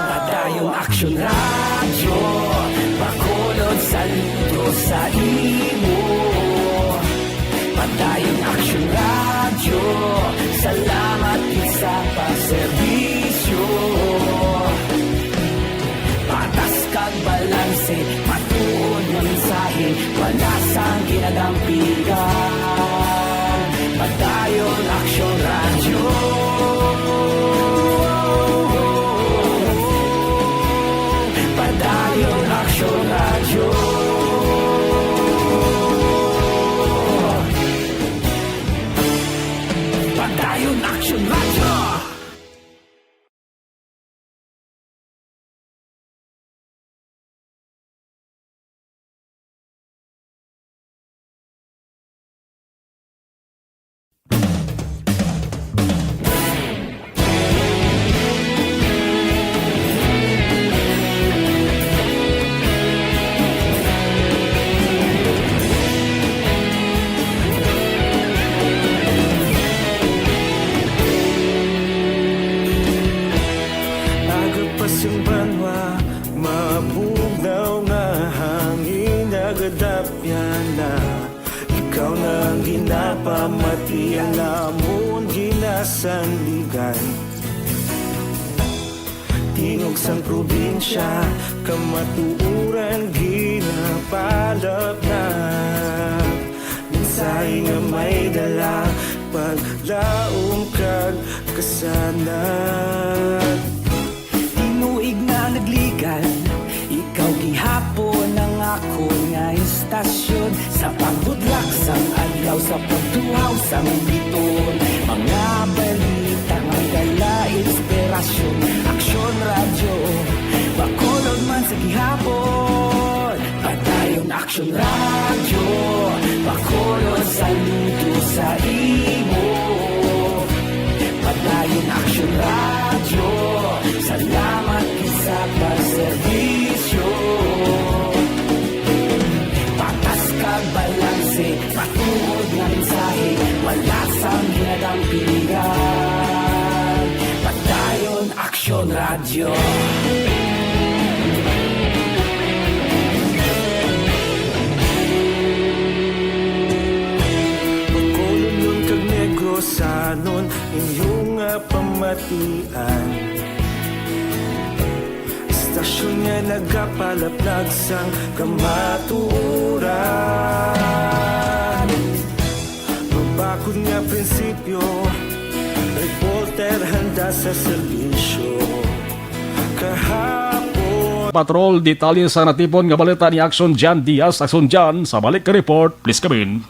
Padayon Aksyon radyo, Bacolod saludo sa imo. Padayon Aksyon radyo, salamat kit sa pagserbisyo. Patas kag balanse, matuod ng mensahe, wala sang ginadampigan. Padayon Aksyon radyo. Padayon Aksyon radyo. Padayon Aksyon radyo. Ikaw na ang ginapamati, ang amon ginasandigan. Tingog sang probinsya, kamatuuran ginapalap na. Mensahe nga may dala, paglaong kag kasanat. Tinuig na nagligan, ikaw gihapon ang ako nga istasyon. Sa pagbudlak sang adlaw, sa pagtuhaw sang biton, mga balita may dala inspirasyon. Aksyon radyo, Bacolod man sa gihapon. Padayon Aksyon radyo, Bacolod saludo sa imo. Padayon Aksyon radyo, salamat sa pagserbisyo. Patas kag balanse, matuod na mensahe, wala sang ginadampigan. Padayon Aksyon radyo. batian. Istasyon niya nagkapalaplag sang kamatuuran. Mabakod nga prinsipyo, reporter handa sa serbisyo. Kahapon Patrol, detalye sa natipon nga balita ni Aksyon Jan Diaz. Aksyon Jan, sa balik ka report, please come in.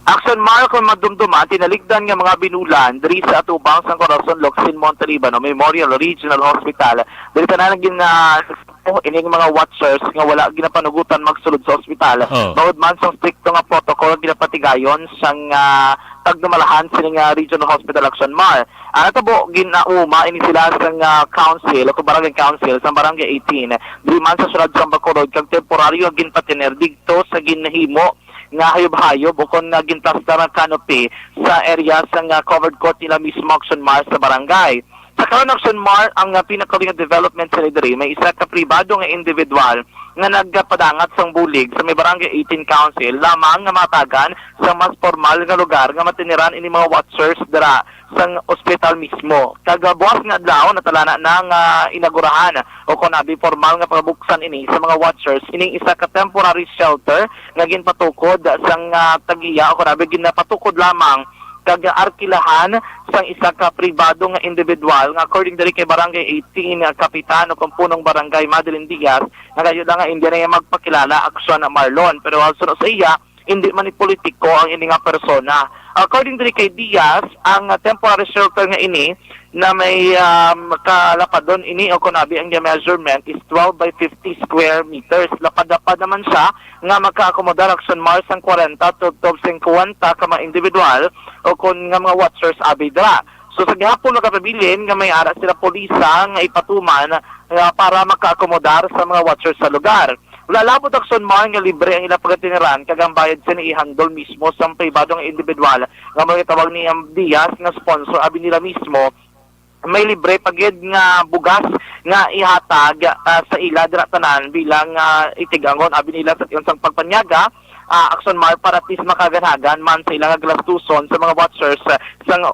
Aksyon Mar, kung madumduman, tinaligdan nga mga binulan diri sa atubang sang Corazon, Locsin, Montalibano Memorial Regional Hospital. Diri na naging ining mga watchers nga wala ginapanugutan magsulod sa ospital. Bawod man sang stricto nga protocol ginapatigayon sang tagdumalahan sining Regional Hospital Aksyon Mar. Natabo ginauma ini sila sang council o barangay council sa barangay 18. Diri man sa syudad sa Bacolod kag temporaryo ginpatiner digto sa ginahimo nga hayop-hayop o kung gintasda ng canopy sa area sa covered court nila mismo Aksyon Mar sa barangay. Sa karon Aksyon Mar, ang pinakaling development sa diri may isa ka pribado nga individual nga nagpadangat sang bulig sa may barangay 18 council lamang nga matagan sa mas formal nga lugar nga matiniran ini mga watchers dira sang ospital mismo. Kagabuas nga adlaw natalana nang inagurahan o kunabi formal nga pagbuksan ini sa mga watchers ining isa ka temporary shelter nga ginpatukod sang tagiya o kunabi ginapatukod lamang kag arkilahan sang isa ka pribado nga individual nga according diri kay barangay 18 kapitan o kumpunong barangay Madeline Diaz nga kayo nga hindi na magpakilala Aksyon Marlon pero also sa iya hindi man ni politiko ang ini nga persona. According diri kay Diaz, ang temporary shelter nga ini na may kalapadon ini o kunabi ang measurement is 12 by 50 square meters. Lapad-lapad naman siya nga magkaakomodar Aksyon Mars ang 40 to 50 ka mga individual o kung nga mga watchers abidra. So sa gihapon nakapabilin nga may ara sila polisa nga ipatuman para makaakomodar sa mga watchers sa lugar. Lalabot Aksyon Mar nga libre ang ilang pagkatiniran kagang bayad sa ihandol mismo sa pribadong individual nga mga tawag ni Diaz nga sponsor abi nila mismo may libre pagid nga bugas nga ihatag sa ila dira tanan bilang itigangon abi nila sa unsang pagpanyaga Aksyon Mar para at least makaganhagan man sa ilang glastuson sa mga watchers sa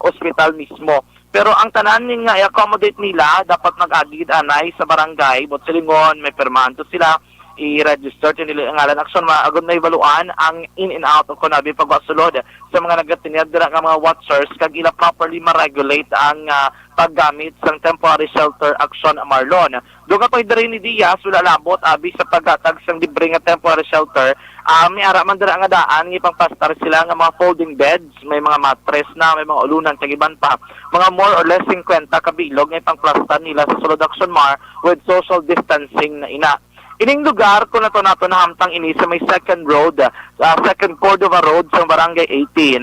ospital mismo. Pero ang tanan nga i-accommodate nila dapat nag-agid anay sa barangay Botselingon may permanto sila i-register nila ang ngalan Aksyon Mar agud na ibaluan ang in and out o kunabi pagwasulod sa mga nagatinid dira nga mga watchers kag ila properly ma-regulate ang paggamit sang temporary shelter Aksyon Marlon. Duga pa diri ni Diaz wala labot abi sa paghatag sang libre nga temporary shelter. May ara man dira nga daan ipangpastar sila nga mga folding beds, may mga mattress na, may mga ulunan kag iban pa. Mga more or less 50 ka bilog nga ipangplastar nila sa sulod Aksyon Mar with social distancing na ina. Ining lugar ko na to nahamtang ini sa may second Cordova Road sa barangay 18.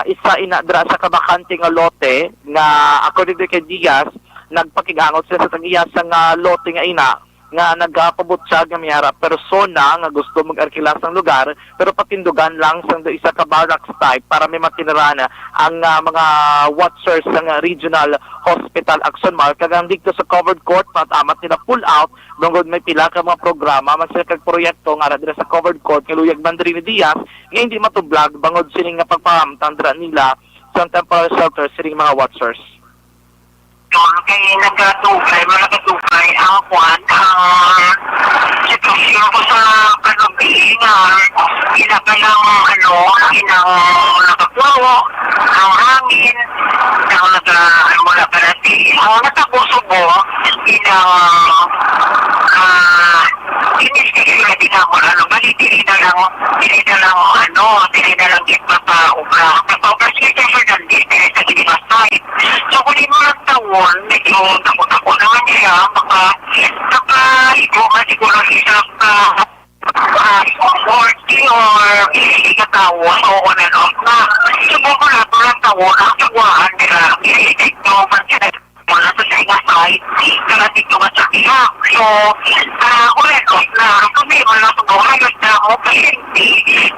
Isa inadra sa kabakante nga lote nga according to kay Diaz nagpakigangot sila sa tagiya sa lote nga ina nga nagapabot siya nga miyara persona nga gusto mag-arkila sang lugar pero patindugan lang sang do isa ka barracks type para may matinirana ang mga watchers sang regional hospital Aksyon Mar kagang dito sa covered court patamat nila pull out bangod may pila ka mga programa man sila kag proyekto nga dira sa covered court kay luyag bandri ni Diaz nga hindi matublag bangod sining nga pagpahamtang dira nila sa temporary shelter sining mga watchers. Kay nagkatugay ang kwan ang sitwasyon ko sa kanubihingan inakalang nakapulo ang hangin mula ka natin ang natapuso mo inistisyon din ako bali dili na lang ipapa-ubra kasi nandito sa ginimasay so kung mo lang tawon medyo takot-takot naman siya maka-igo man siguro isang 40 or ikatawon o on and off na subuko na ito lang tawon ang sagwaan nila isikto man siya wala sa side karating ko masakiyak so ulit na kami wala sa buhayos na ako kasi hindi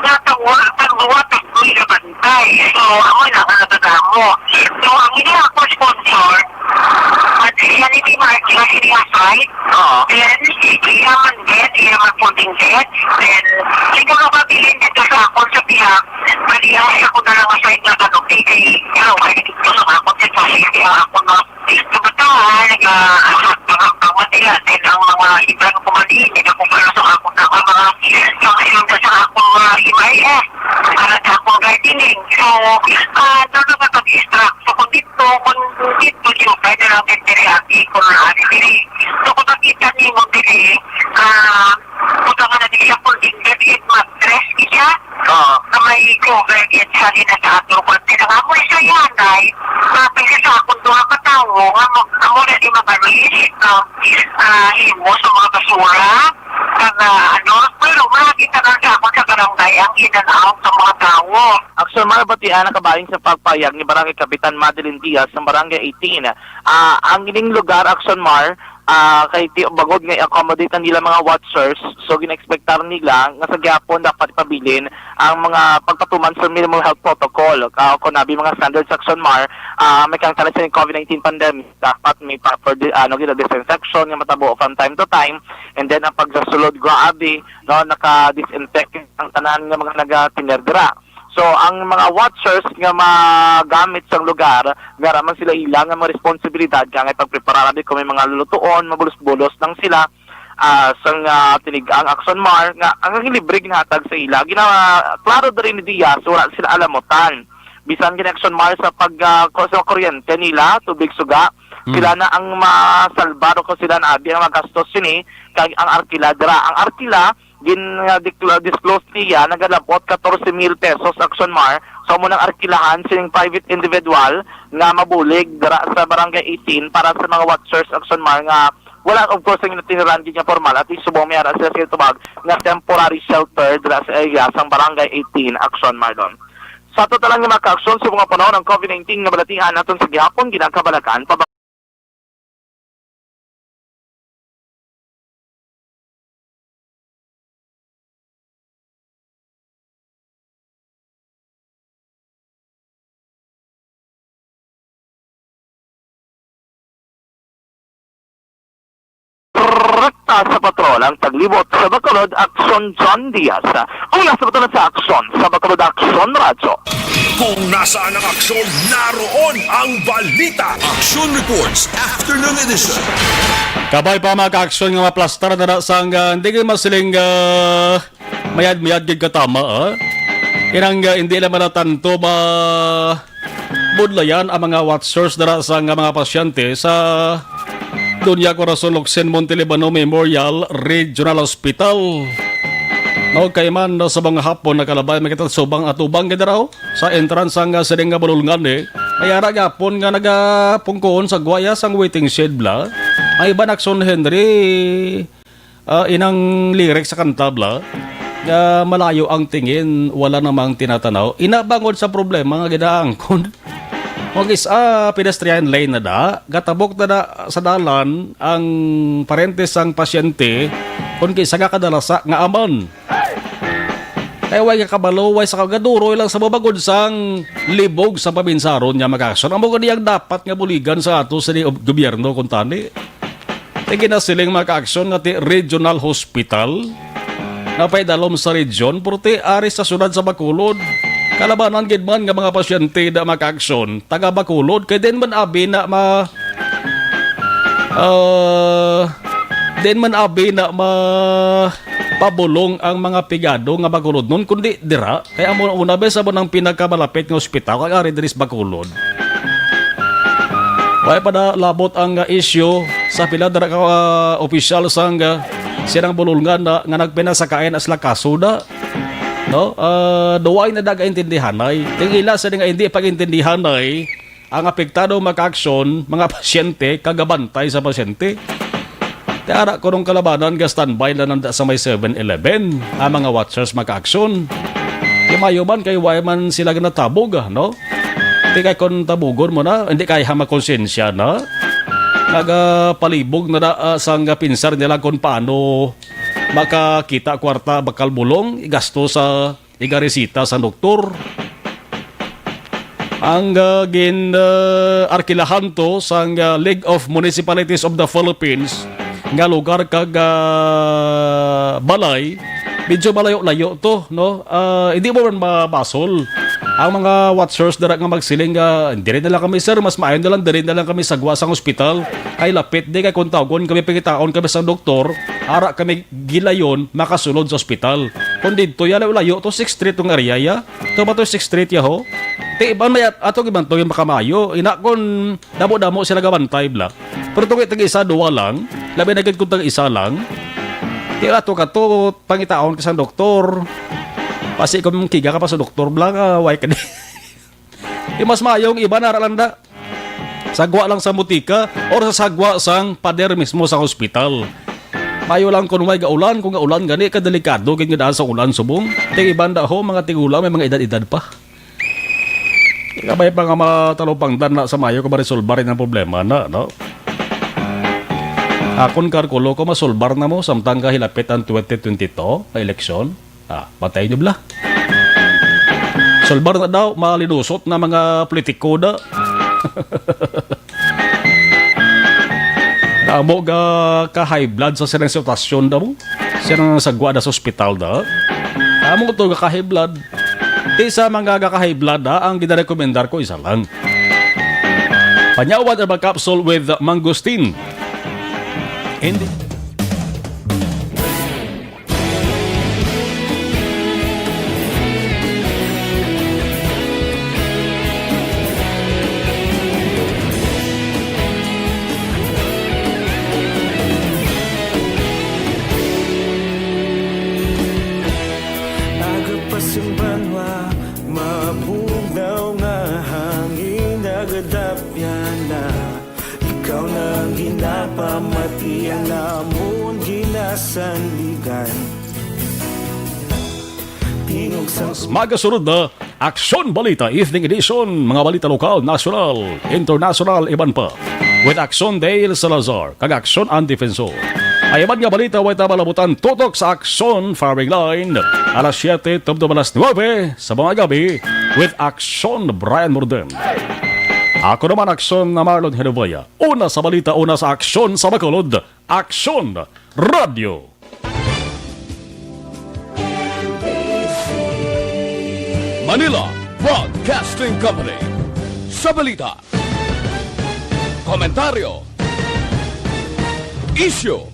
natawon ang buwat at tuloy na bantay so ako na ang natagamo so ang hindi ako sponsor at yan hindi markila sinaside then iyaman bed iyaman putting bed then siguro mabilin dito sa ako sa biyak, malihay ako na lang sa inyo na kay ikaw, kay dito lang ako sa sige ako na tumataan, nag-ahak nila, din ang mga ibang pumaliin, din ako para sa ako na mga yung sa ako imay para sa ako gardening. So, doon na mag-distract. So, kung dito yung pwede lang din diri kung diri. So, kung nakita niyo mo diri, kung nga na di siya kung ingredient mattress siya, na may cover yun siya rin na sa ato. Kung tinangamoy sa yanay, napili sa akong duha katawo, amo na di mag-release himo sa mga basura, pero makikita na sa ako sa barangay ang in-and-out sa mga tao. Aksyon Marbatian nakabaling sa pagpayag ni Barangay Kapitan Madeline Diaz ng Barangay 18. Ang ining lugar, Aksyon Mar, kay bagod nga i-accommodate nila mga watchers, so gina-expectar nila nga sa gyapon dapat ipabilin ang mga pagpatuman sa minimum health protocol. Kung nabi mga standards Aksyon Mar, may kang talas ng COVID-19 pandemic, dapat may proper disinfection nga matabo from time to time, and then ang pagsasulod grabe, no, naka-disinfect ang tanan nga mga naga-tinerdira. So, ang mga watchers nga magamit sa lugar, garaman sila ilang nga mga responsibilidad kaya pagprepara natin kung may mga lulutuon, mabulos-bulos lang sila sang tinigang Aksyon Mar, nga ang libre ginhatag sa ila. Klaro na rin ni Diaz, wala sila alamutan. Bisan gina Aksyon Mar sa sa kuryente nila, tubig suga, sila na ang masalbado ko sila na abi ang magastos sini, kag ang arkila dira. Ang arkila, disclose niya, nagalabot 14,000 pesos Aksyon Mar. So, munang arkilahan sining private individual nga mabulig dira sa Barangay 18 para sa mga watchers Aksyon Mar nga wala, of course, ang tiniran din niya formal at isubong mayara sila sa tubag nga temporary shelter dira sa area sa Barangay 18 Aksyon Mar doon. Sa total lang nga maka-aksyon sa mga panahon ng COVID-19 nga balatihan natin sa gihapon, ginakabalakan, sa patrol ang taglibot sa Bacolod Aksyon John Diaz. Ang nasa patrol sa Aksyon sa Bacolod Aksyon Radyo. Kung nasaan ang aksyon, naroon ang balita. Aksyon Reports Afternoon Edition. Kabay pa mga ka-aksyon nga maplastar na sa hindi kayo masiling mayad-mayad gig katama. Inang hindi naman natanto budlayan ang mga watchers na sa mga pasyente sa Dunya Corazon Locsin Montelibano Memorial Regional Hospital. Kay man sa mga hapon na kalabay makita subang atubang gidaraw sa entrance ang sining nga bululngan Mayara gapon nga nagapungkoon sa guaya sang waiting shed bla. Ay ba Aksyon Henry inang lyric sa kanta bla. Nga malayo ang tingin, wala namang tinatanaw. Inabangod sa problema nga gidaangkon. Pedestrian lane na gatabok na sa dalan ang parentes ang pasyente kung kisa nga kadalasa nga amon. Kaya way kabalo, way sa kagaduro lang sa babagod sang libog sa pabinsaron niya mag-aksyon. Ang mga niyang dapat nga buligan sa ato sa gobyerno kung tani. Tingin na siling mag-aksyon nga ti Regional Hospital na paidalom sa region, purti ari sa sunod sa Bacolod. Kalabanan gid man nga mga pasyente na maka-aksyon taga Bacolod kay den man abi na pabulong ang mga pigado nga Bacolod nun kundi dira kaya amo una besa mo nang pinakamalapit nga ospital kag ari diri sa Bacolod. Way pada labot ang issue sa pila dira ka opisyal sang sirang bululngan nga nagpinasakayan as lakaso da. No, duway na daga intindihanay. Tingila sa nga hindi pagintindihanay ang apektado maka-aksyon mga pasyente kagabantay sa pasyente. Tiara ko nung kalabanan ga standby na nanda sa may 7-Eleven ang mga watchers maka-aksyon. Kimayo man kay way man sila ganatabog no. Hindi kay kon tabugon mo na, hindi kay makonsensya na. Nagapalibog na sang pinsar nila kung paano makakita kwarta bakal bulong igasto sa igaresita sa doktor. Ang arkilahan to sa League of Municipalities of the Philippines nga lugar kag balay medyo malayo-layo to, no? Hindi mo man mabasol. Ang mga watchers dara nga magsiling hindi rin na lang kami sir, mas maayon na lang din na lang kami sagwa sang ospital. Kay lapit di kay kung tagon kami pagitaon kami sa doktor, ara kami gilayon makasulod sa ospital. Kung dito yan layo to 6th Street tong area ya. To ba to 6th Street ya ho? Ti iban may ato giban to yung makamayo. Ina kon damo-damo sila gabantay bla. Pero tong itag isa duwa lang, labi na gid kun tag isa lang. Ti ato ka to pangitaon ka sa doktor. Pasi kung kiga ka pa sa doktor bla ka, why ka di. Mas mayong iba naralanda. Sagwa lang sa mutika or sa sagwa sang pader mismo sa hospital. Mayo lang kung may gaulan, kung gaulan gani kadelikado gid nga sa ulan subong. Ting ibanda ho mga tigulang may mga edad-edad pa. May pa nga matalupang dan na sa mayo ko ma-resolve rin ang problema na, no? Akon karkulo ko masolbar na mo samtang kahilapit ang 2022 na eleksyon. Patay nyo bla. Solbar na daw, malilusot na mga politiko da. Namo ka-high blood sa sinang sitwasyon da mo. Sinang sagwa da sa ospital da. Namo to ka-high blood. Isa mga ka-high blood da, ang ginarekomendar ko isa lang. Panyawad herbal capsule with mangosteen. Hindi. Pamatian namon ginasanligan. Magasunod na Aksyon Balita Evening Edition. Mga balita lokal, national, international, iban pa. With Aksyon Dale Salazar, kag Aksyon Antifensor. Ay iban nga balita way tabalabutan tutok sa Aksyon Firing Line. Alas 7, tabdo alas 9 sa mga gabi with Aksyon Brian Morden. Ako naman Aksyon na Marlon Genovea. Una sa balita, una sa Aksyon sa Bacolod. Aksyon Radio. Manila Broadcasting Company. Sa balita, komentaryo, issue,